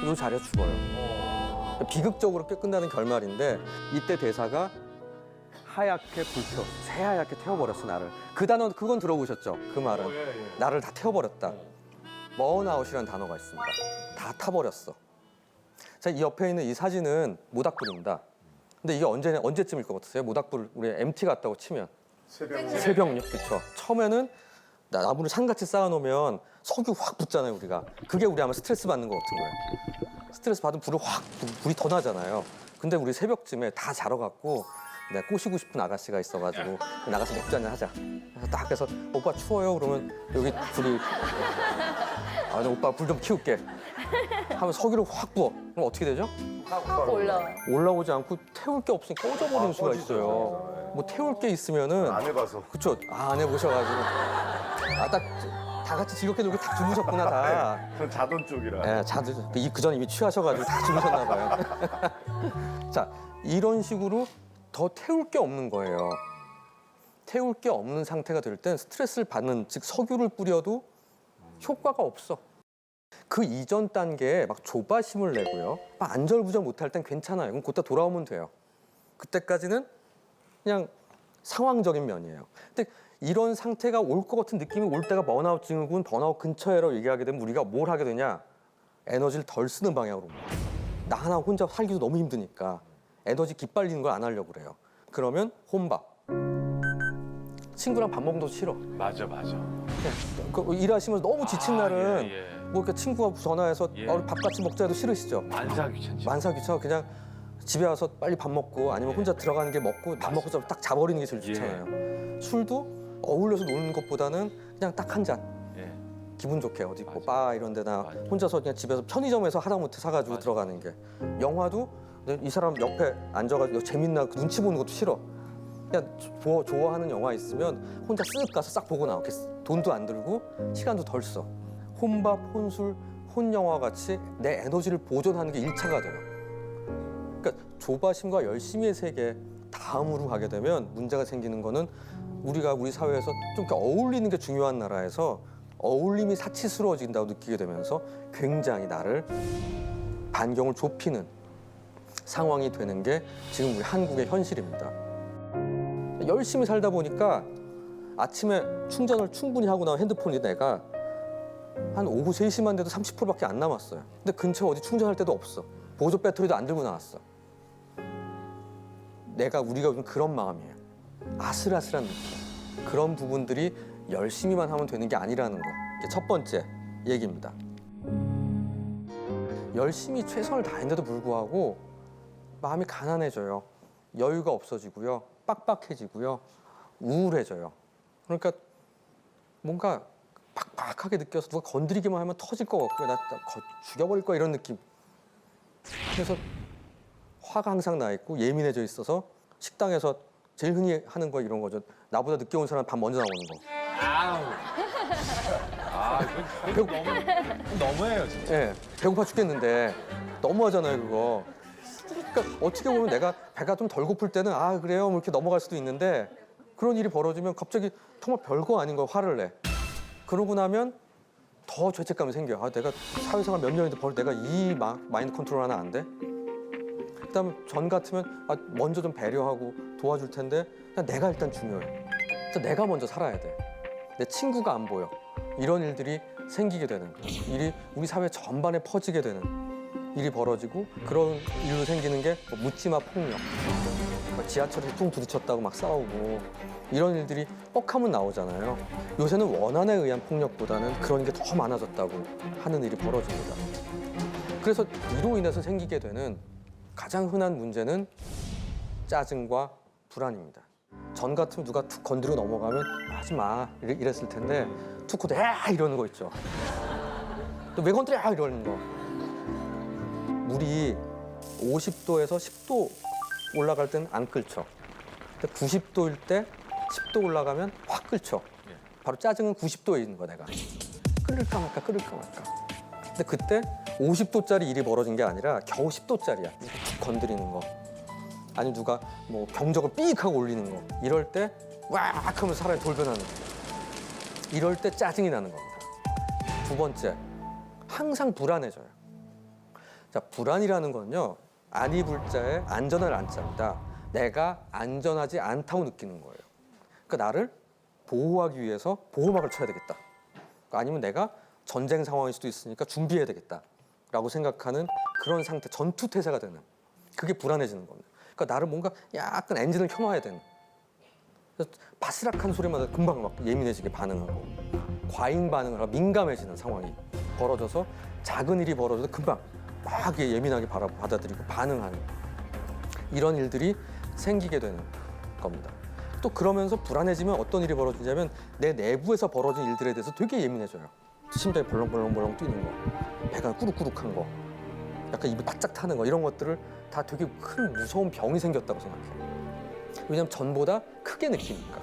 이 자리에 죽어요. 비극적으로 끝나는 결말인데 이때 대사가 하얗게 불태워, 새하얗게 태워버렸어 나를. 그 단어 그건 들어보셨죠? 그 말은 나를 다 태워버렸다. 번아웃이라는 단어가 있습니다. 다 타버렸어. 자, 이 옆에 있는 이 사진은 모닥불입니다. 근데 이게 언제쯤일 것 같으세요? 모닥불 우리 MT 같다고 치면 새벽녘 그렇죠. 처음에는 나무를 산같이 쌓아놓으면 석유 확 붙잖아요 우리가. 그게 우리 아마 스트레스 받는 것 같은 거예요. 스트레스 받으면 불이 더 나잖아요. 근데 우리 새벽쯤에 다 자러 갔고 내가 꼬시고 싶은 아가씨가 있어가지고 나가서 맥주 한잔 하자. 그래서 딱 해서 오빠 추워요 그러면 여기 불이 네, 오빠 불 좀 키울게 하면 석유를 확 부어. 그럼 어떻게 되죠? 확 올라와요. 올라오지 않고 태울 게 없으니 꺼져버리는 수가 있어요. 뭐 태울 게 있으면은 안 해봐서. 그쵸? 안 해보셔가지고 딱 다 같이 즐겁게 놀고 다 주무셨구나 다. 전 자던 쪽이라. 네, 그 전에 이미 취하셔가지고 다 주무셨나 봐요. 자, 이런 식으로 더 태울 게 없는 거예요. 태울 게 없는 상태가 될 땐 스트레스를 받는, 즉 석유를 뿌려도 효과가 없어. 그 이전 단계에 막 조바심을 내고요. 막 안절부절 못할 땐 괜찮아요. 그럼 그때 돌아오면 돼요. 그때까지는 그냥 상황적인 면이에요. 근데 이런 상태가 올 것 같은 느낌이 올 때가 번아웃 증후군, 번아웃 근처에라고 얘기하게 되면 우리가 뭘 하게 되냐? 에너지를 덜 쓰는 방향으로. 나 하나 혼자 살기도 너무 힘드니까 에너지 기빨리는 걸 안 하려고 그래요. 그러면 혼밥. 친구랑 밥 먹는 도 싫어. 맞아. 일하시면서 너무 지친 날은 뭐 이렇게 친구가 전화해서 예. 밥 같이 먹자 해도 싫으시죠? 만사 귀찮지. 만사 귀찮아 그냥 집에 와서 빨리 밥 먹고 아니면 혼자 들어가는 게 먹고 밥 먹고 딱 자버리는 게 제일 좋잖아요. 술도 어울려서 노는 것보다는 그냥 딱 한 잔. 기분 좋게 어디 뭐 바 이런 데나 혼자서 그냥 집에서 편의점에서 하다못해 사가지고 들어가는 게. 영화도 이 사람 옆에 앉아가지고 재밌나 눈치 보는 것도 싫어. 그냥 좋아하는 영화 있으면 혼자 쓱 가서 싹 보고 나오겠어. 돈도 안 들고 시간도 덜 써. 혼밥, 혼술, 혼영화 같이 내 에너지를 보존하는 게 1차가 돼요. 그러니까 조바심과 열심히의 세계 다음으로 가게 되면 문제가 생기는 거는 우리가 우리 사회에서 좀 이렇게 어울리는 게 중요한 나라에서 어울림이 사치스러워진다고 느끼게 되면서 굉장히 나를 반경을 좁히는 상황이 되는 게 지금 우리 한국의 현실입니다. 열심히 살다 보니까 아침에 충전을 충분히 하고 나온 핸드폰이 내가 한 오후 3시만 돼도 30%밖에 안 남았어요. 근데 근처에 어디 충전할 데도 없어. 보조 배터리도 안 들고 나왔어. 우리가 요즘 그런 마음이에요. 아슬아슬한 느낌. 그런 부분들이 열심히만 하면 되는 게 아니라는 거. 이게 첫 번째 얘기입니다. 열심히 최선을 다했는데도 불구하고 마음이 가난해져요. 여유가 없어지고요. 빡빡해지고요. 우울해져요. 그러니까 뭔가 팍팍하게 느껴서 누가 건드리기만 하면 터질 것 같고 나 죽여버릴 거야 이런 느낌. 그래서 화가 항상 나 있고 예민해져 있어서 식당에서 제일 흔히 하는 거 이런 거죠. 나보다 늦게 온 사람 밥 먼저 나오는 거. 너무해요 진짜. 예, 배고파 죽겠는데 너무하잖아요 그거. 그러니까 어떻게 보면 내가 배가 좀 덜 고플 때는 아 그래요 뭐 이렇게 넘어갈 수도 있는데 그런 일이 벌어지면 갑자기 정말 별거 아닌 거 화를 내. 그러고 나면 더 죄책감이 생겨. 아 내가 사회생활 몇 년인데 내가 이 마인드 컨트롤 하나 안 돼? 그다음에 전 같으면 먼저 좀 배려하고 도와줄 텐데 그냥 내가 일단 중요해. 그래서 내가 먼저 살아야 돼. 내 친구가 안 보여. 이런 일들이 생기게 되는 일이 우리 사회 전반에 퍼지게 되는 일이 벌어지고 그런 일로 생기는 게 묻지마 폭력. 지하철에서 퉁 부딪혔다고 막 싸우고 이런 일들이 뻑하면 나오잖아요. 요새는 원한에 의한 폭력보다는 그런 게 더 많아졌다고 하는 일이 벌어집니다. 그래서 이로 인해서 생기게 되는 가장 흔한 문제는 짜증과 불안입니다. 전 같으면 누가 툭 건드리고 넘어가면 하지 마 이랬을 텐데 툭 건드려 이러는 거 있죠. 또 왜 건드려 이러는 거. 물이 50도에서 10도 올라갈 때는 안 끓죠. 근데 90도일 때 10도 올라가면 확 끓죠. 바로 짜증은 90도에 있는 거야 내가. 끓을까 말까 끓을까 말까. 근데 그때 50도짜리 일이 벌어진 게 아니라 겨우 10도짜리야. 툭 건드리는 거. 아니 누가 뭐 경적을 삑 하고 올리는 거. 이럴 때 왁 하면 사람이 돌변하는 거. 이럴 때 짜증이 나는 겁니다. 두 번째, 항상 불안해져요. 자, 불안이라는 건요. 안 입을 자에 안전할 안자입니다. 내가 안전하지 않다고 느끼는 거예요. 그러니까 나를 보호하기 위해서 보호막을 쳐야 되겠다. 아니면 내가 전쟁 상황일 수도 있으니까 준비해야 되겠다라고 생각하는 그런 상태, 전투태세가 되는. 그게 불안해지는 겁니다. 그러니까 나를 뭔가 약간 엔진을 켜놔야 되는. 그래서 바스락한 소리마다 금방 막 예민해지게 반응하고 과잉 반응을 하고 민감해지는 상황이 벌어져서 작은 일이 벌어져도 금방 막 예민하게 받아들이고 반응하는 이런 일들이 생기게 되는 겁니다. 또 그러면서 불안해지면 어떤 일이 벌어지냐면 내 내부에서 벌어진 일들에 대해서 되게 예민해져요. 심장이 벌렁벌렁 뛰는 거, 배가 꾸룩꾸룩한 거, 약간 입이 바짝 타는 거 이런 것들을 다 되게 큰 무서운 병이 생겼다고 생각해요. 왜냐하면 전보다 크게 느끼니까.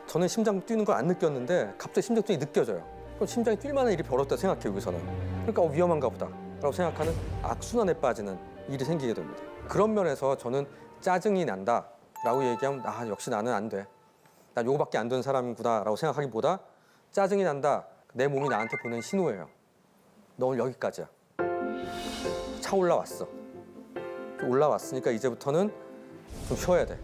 저는 심장 뛰는 걸 안 느꼈는데 갑자기 심장이 느껴져요. 그럼 심장이 뛸 만한 일이 벌어졌다 생각해요, 여기서는. 그러니까 위험한가 보다 라고 생각하는 악순환에 빠지는 일이 생기게 됩니다. 그런 면에서 저는 짜증이 난다 라고 얘기하면 역시 나는 안 돼. 난 요거밖에 안 되는 사람이구나 라고 생각하기보다 짜증이 난다. 내 몸이 나한테 보낸 신호예요. 너 오늘 여기까지야. 차 올라왔어. 올라왔으니까 이제부터는 좀 쉬어야 돼.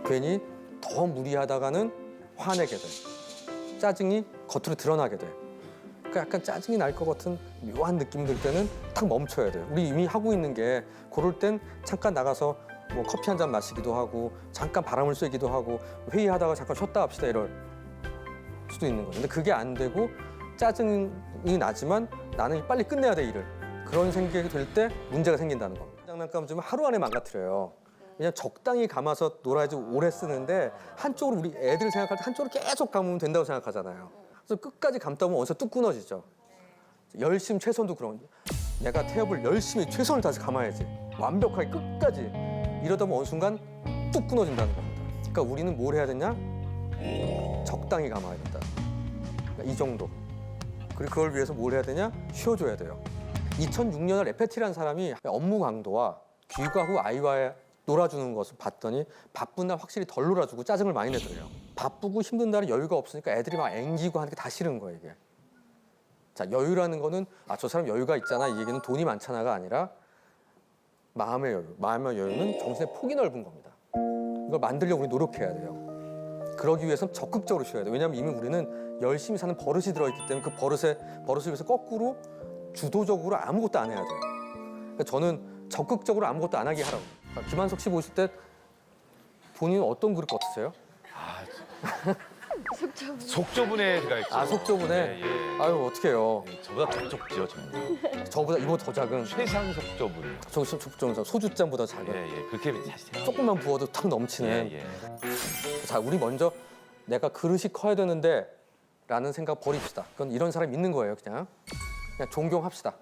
괜히 더 무리하다가는 화내게 돼. 짜증이 겉으로 드러나게 돼. 그러니까 약간 짜증이 날 것 같은 묘한 느낌 들 때는 탁 멈춰야 돼. 우리 이미 하고 있는 게 그럴 땐 잠깐 나가서 뭐 커피 한 잔 마시기도 하고 잠깐 바람을 쐬기도 하고 회의하다가 잠깐 쉬었다 합시다 이럴 수도 있는 거죠. 근데 그게 안 되고 짜증이 나지만 나는 빨리 끝내야 돼 일을. 그런 생각이 들 때 문제가 생긴다는 겁니다. 장난감 좀 하루 안에 망가뜨려요. 그냥 적당히 감아서 놀아야지 오래 쓰는데 한쪽으로 우리 애들 생각할 때 한쪽으로 계속 감으면 된다고 생각하잖아요. 그래서 끝까지 감다 보면 어디서 뚝 끊어지죠. 열심 최선도 그런 내가 태엽을 열심히 최선을 다해서 감아야지 완벽하게 끝까지 이러다 보면 어느 순간 뚝 끊어진다는 겁니다. 그러니까 우리는 뭘 해야 되냐? 적당히 감아야 된다. 그러니까 이 정도. 그리고 그걸 위해서 뭘 해야 되냐? 쉬어줘야 돼요. 2006년에 레페티라는 사람이 업무 강도와 귀가 후 아이와 놀아주는 것을 봤더니 바쁜 날 확실히 덜 놀아주고 짜증을 많이 내더래요. 바쁘고 힘든 날은 여유가 없으니까 애들이 막 앵기고 하는 게 다 싫은 거예요, 이게. 자, 여유라는 거는 저 사람 여유가 있잖아. 이 얘기는 돈이 많잖아가 아니라 마음의 여유. 마음의 여유는 정신의 폭이 넓은 겁니다. 이걸 만들려고 우리 노력해야 돼요. 그러기 위해서는 적극적으로 쉬어야 돼요. 왜냐하면 이미 우리는 열심히 사는 버릇이 들어있기 때문에 그 버릇을 위해서 거꾸로 주도적으로 아무것도 안 해야 돼요. 그러니까 저는 적극적으로 아무것도 안 하게 하라고. 김한석 씨 보실 때 본인은 어떤 그릇 같으세요? 속 좁은 애가 있죠. 속 좁은 애? 예, 예. 아유, 어떡해요. 저보다 더 좁죠, 저는. 저보다 이거 더 작은. 최상 속 좁은. 좀 소주잔보다 작은. 예, 예. 그렇게 사실. 조금만 부어도 탁 넘치네. 예, 자, 우리 먼저 내가 그릇이 커야 되는데 라는 생각 버립시다. 그건 이런 사람 있는 거예요, 그냥 존경합시다.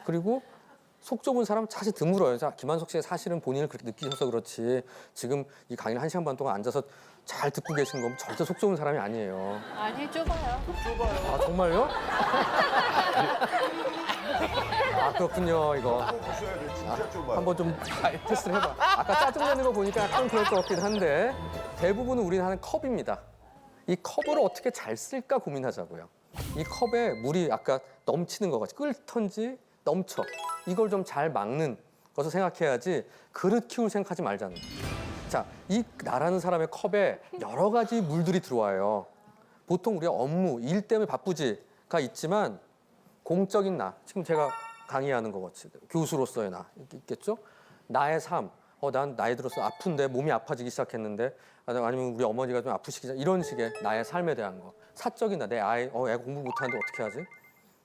그리고 속 좁은 사람 사실 드물어요. 자, 김한석 씨가 사실은 본인을 그렇게 느끼셔서 그렇지 지금 이 강의를 1시간 반 동안 앉아서 잘 듣고 계신 건 절대 속 좁은 사람이 아니에요. 아니, 좁아요. 아, 정말요? 그렇군요, 이거. 한번 좀 테스트를 해봐. 아까 짜증내는 거 보니까 약간 그럴 것 같긴 한데 대부분은 우리는 하는 컵입니다. 이 컵을 어떻게 잘 쓸까 고민하자고요. 이 컵에 물이 아까 넘치는 거 같이 끓던지 넘쳐. 이걸 좀 잘 막는 것을 생각해야지 그릇 키울 생각하지 말자는 거예요. 자, 이 나라는 사람의 컵에 여러 가지 물들이 들어와요. 보통 우리가 업무, 일 때문에 바쁘지가 있지만 공적인 나, 지금 제가 강의하는 거 같이 교수로서의 나 있겠죠? 나의 삶, 난 나이 들어서 아픈데 몸이 아파지기 시작했는데 아니면 우리 어머니가 좀 아프시기 시작 이런 식의 나의 삶에 대한 거, 사적인 나, 내 아이, 애 공부 못하는데 어떻게 하지?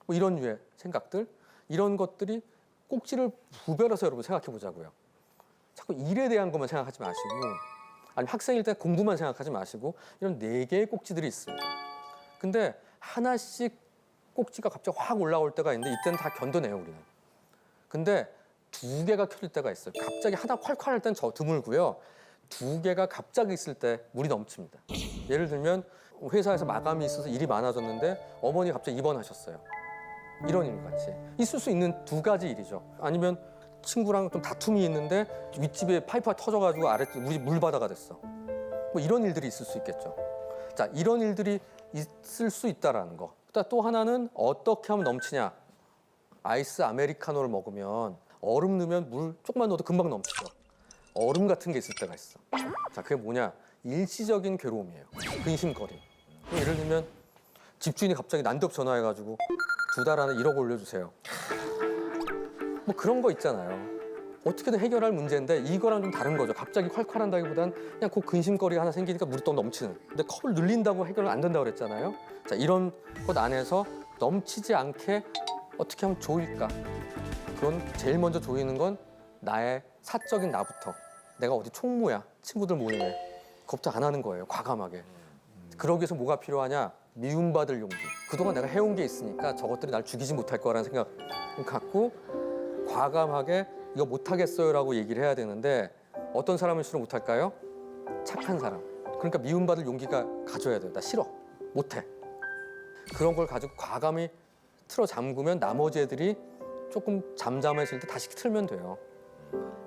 뭐 이런 류의 생각들, 이런 것들이 꼭지를 구별해서 여러분 생각해 보자고요. 자꾸 일에 대한 것만 생각하지 마시고 아니면 학생일 때 공부만 생각하지 마시고 이런 4개의 꼭지들이 있습니다. 근데 하나씩 꼭지가 갑자기 확 올라올 때가 있는데 이때는 다 견뎌내요, 우리는. 근데 2개가 켜질 때가 있어요. 갑자기 하나 콸콸 할 때는 드물고요. 2개가 갑자기 있을 때 물이 넘칩니다. 예를 들면 회사에서 마감이 있어서 일이 많아졌는데 어머니 갑자기 입원하셨어요. 이런 일 같이 있을 수 있는 2가지 일이죠. 아니면 친구랑 좀 다툼이 있는데 윗집에 파이프가 터져가지고 아랫집 우리 물바다가 됐어. 뭐 이런 일들이 있을 수 있겠죠. 자, 이런 일들이 있을 수 있다라는 거. 또 하나는 어떻게 하면 넘치냐. 아이스 아메리카노를 먹으면 얼음 넣으면 물 조금만 넣어도 금방 넘치죠. 얼음 같은 게 있을 때가 있어. 자, 그게 뭐냐? 일시적인 괴로움이에요. 근심거림. 예를 들면 집주인이 갑자기 난데없이 전화해가지고 2달 안에 1억 올려주세요. 뭐 그런 거 있잖아요. 어떻게든 해결할 문제인데 이거랑 좀 다른 거죠. 갑자기 콸콸한다기보단 그냥 그 근심거리가 하나 생기니까 물이 또 넘치는. 근데 컵을 늘린다고 해결은 안 된다고 그랬잖아요. 자, 이런 것 안에서 넘치지 않게 어떻게 하면 좋을까? 그건 제일 먼저 조이는 건 나의 사적인 나부터. 내가 어디 총무야, 친구들 모임에. 그것부터 안 하는 거예요, 과감하게. 그러기 위해서 뭐가 필요하냐? 미움받을 용기. 그동안 내가 해온 게 있으니까 저것들이 날 죽이지 못할 거라는 생각 갖고 과감하게 이거 못하겠어요라고 얘기를 해야 되는데 어떤 사람일수록 못할까요? 착한 사람. 그러니까 미움받을 용기가 가져야 돼요. 나 싫어. 못해. 그런 걸 가지고 과감히 틀어 잠그면 나머지 애들이 조금 잠잠해질 때 다시 틀면 돼요.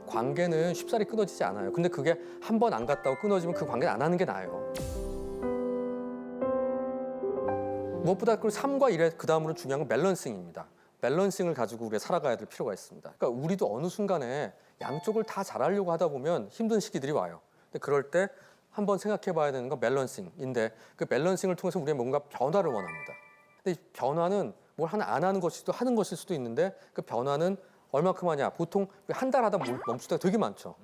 관계는 쉽사리 끊어지지 않아요. 근데 그게 한 번 안 갔다고 끊어지면 그 관계는 안 하는 게 나아요. 무엇보다 그 3과 1의 그 다음으로 중요한 건 밸런싱입니다. 밸런싱을 가지고 우리가 살아가야 될 필요가 있습니다. 그러니까 우리도 어느 순간에 양쪽을 다 잘하려고 하다 보면 힘든 시기들이 와요. 근데 그럴 때 한번 생각해 봐야 되는 건 밸런싱인데 그 밸런싱을 통해서 우리가 뭔가 변화를 원합니다. 근데 이 변화는 뭘 하나 안 하는 것일 수도 하는 것일 수도 있는데 그 변화는 얼마큼 하냐. 보통 한 달 하다 멈출 때가 되게 많죠.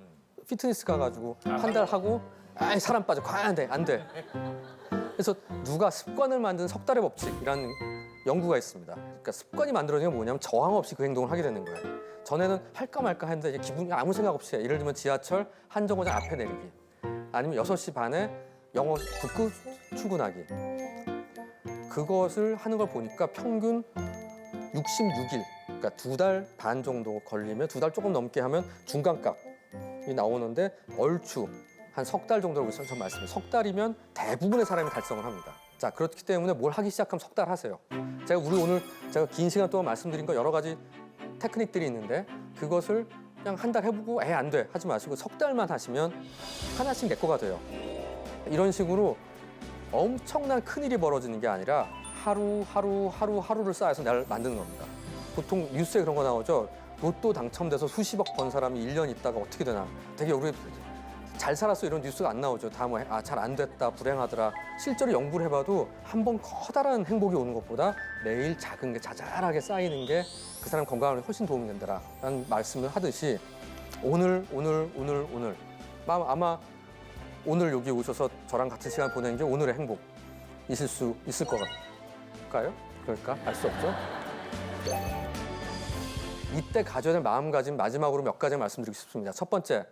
피트니스 가가지고 한 달 하고 사람 빠져. 과연 안 돼. 그래서 누가 습관을 만든 석 달의 법칙이라는 연구가 있습니다. 그러니까 습관이 만들어지는 게 뭐냐면 저항 없이 그 행동을 하게 되는 거예요. 전에는 할까 말까 했는데 이제 기분이 아무 생각 없이 해. 예를 들면 지하철 한 정거장 앞에 내리기, 아니면 6시 반에 영어 듣고 출근하기. 그것을 하는 걸 보니까 평균 66일, 그러니까 2달 반 정도 걸리면 2달 조금 넘게 하면 중간값이 나오는데 얼추 한 석 달 정도라고 전 말씀드려요. 석 달이면 대부분의 사람이 달성을 합니다. 자, 그렇기 때문에 뭘 하기 시작하면 석 달 하세요. 제가 오늘 긴 시간 동안 말씀드린 거 여러 가지 테크닉들이 있는데 그것을 그냥 한 달 해보고 안 돼 하지 마시고 석 달만 하시면 하나씩 내 거가 돼요. 이런 식으로 엄청난 큰일이 벌어지는 게 아니라 하루를 쌓아서 날 만드는 겁니다. 보통 뉴스에 그런 거 나오죠. 로또 당첨돼서 수십억 번 사람이 1년 있다가 어떻게 되나. 되게 우리 잘 살았어 이런 뉴스가 안 나오죠. 다 뭐 잘 안 됐다, 불행하더라. 실제로 연구를 해봐도 한 번 커다란 행복이 오는 것보다 매일 작은 게 자잘하게 쌓이는 게 그 사람 건강에 훨씬 도움이 된다라는 말씀을 하듯이 오늘 아마 오늘 여기 오셔서 저랑 같은 시간 보낸 게 오늘의 행복이실 수 있을 것 같아요. 그럴까? 알 수 없죠. 이때 가져야 될 마음가짐 마지막으로 몇 가지 말씀드리고 싶습니다. 첫 번째,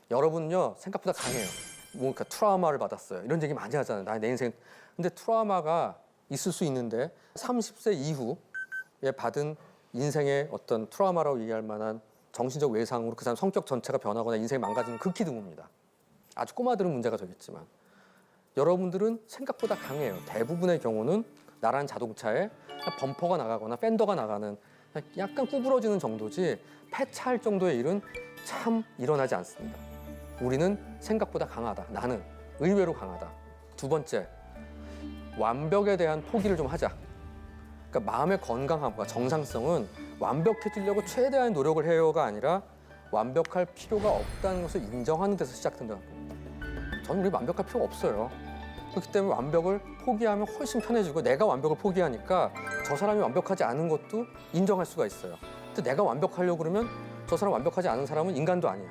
여러분은요 생각보다 강해요. 그러니까 트라우마를 받았어요. 이런 얘기 많이 하잖아요. 내 인생. 근데 트라우마가 있을 수 있는데 30세 이후에 받은 인생의 어떤 트라우마라고 얘기할 만한 정신적 외상으로 그 사람 성격 전체가 변하거나 인생이 망가지는 극히 드뭅니다. 아주 꼬마들은 문제가 되겠지만 여러분들은 생각보다 강해요. 대부분의 경우는 나라는 자동차에 범퍼가 나가거나 팬더가 나가는 약간 구부러지는 정도지 폐차할 정도의 일은 참 일어나지 않습니다. 우리는 생각보다 강하다. 나는 의외로 강하다. 두 번째, 완벽에 대한 포기를 좀 하자. 그러니까 마음의 건강함과 정상성은 완벽해지려고 최대한의 노력을 해요가 아니라 완벽할 필요가 없다는 것을 인정하는 데서 시작된다는 겁니다. 저는 우리 완벽할 필요가 없어요. 그렇기 때문에 완벽을 포기하면 훨씬 편해지고 내가 완벽을 포기하니까 저 사람이 완벽하지 않은 것도 인정할 수가 있어요. 근데 내가 완벽하려고 그러면 저 사람 완벽하지 않은 사람은 인간도 아니야.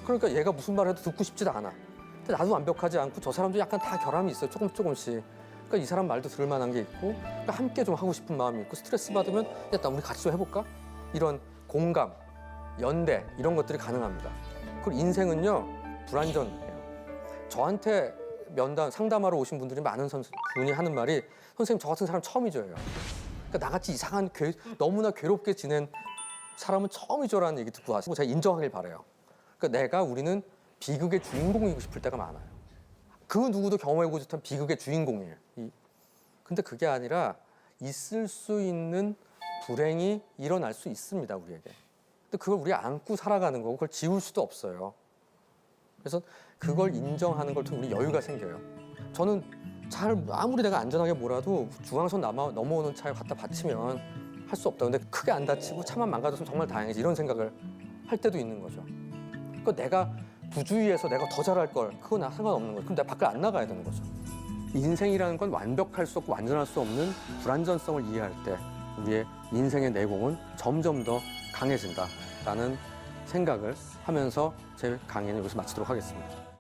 그러니까 얘가 무슨 말을 해도 듣고 싶지도 않아. 근데 나도 완벽하지 않고 저 사람도 약간 다 결함이 있어요. 조금씩. 그러니까 이 사람 말도 들을 만한 게 있고 그러니까 함께 좀 하고 싶은 마음이 있고 스트레스 받으면 야, 나 우리 같이 좀 해볼까? 이런 공감, 연대 이런 것들이 가능합니다. 그리고 인생은요 불완전해요. 저한테 면담, 상담하러 오신 분들이 많은 분이 하는 말이 선생님 저 같은 사람 처음이죠예요. 그러니까 나같이 이상한 너무나 괴롭게 지낸 사람은 처음이죠라는 얘기 듣고 와서 제가 인정하길 바라요. 그러니까 우리는 비극의 주인공이고 싶을 때가 많아요. 그 누구도 경험해보지 못한 비극의 주인공이에요. 근데 그게 아니라 있을 수 있는 불행이 일어날 수 있습니다, 우리에게. 근데 그걸 우리 안고 살아가는 거고 그걸 지울 수도 없어요. 그래서 그걸 인정하는 걸 통해 우리 여유가 생겨요. 저는 아무리 내가 안전하게 몰아도 중앙선 넘어오는 차에 갖다 받치면 할 수 없다. 근데 크게 안 다치고 차만 망가졌으면 정말 다행이지. 이런 생각을 할 때도 있는 거죠. 그러니까 내가 부주의해서 내가 더 잘할 걸 그건 상관없는 거죠. 그럼 내가 밖을 안 나가야 되는 거죠. 인생이라는 건 완벽할 수 없고 완전할 수 없는 불완전성을 이해할 때 우리의 인생의 내공은 점점 더 강해진다라는 생각을 하면서 제 강의는 여기서 마치도록 하겠습니다.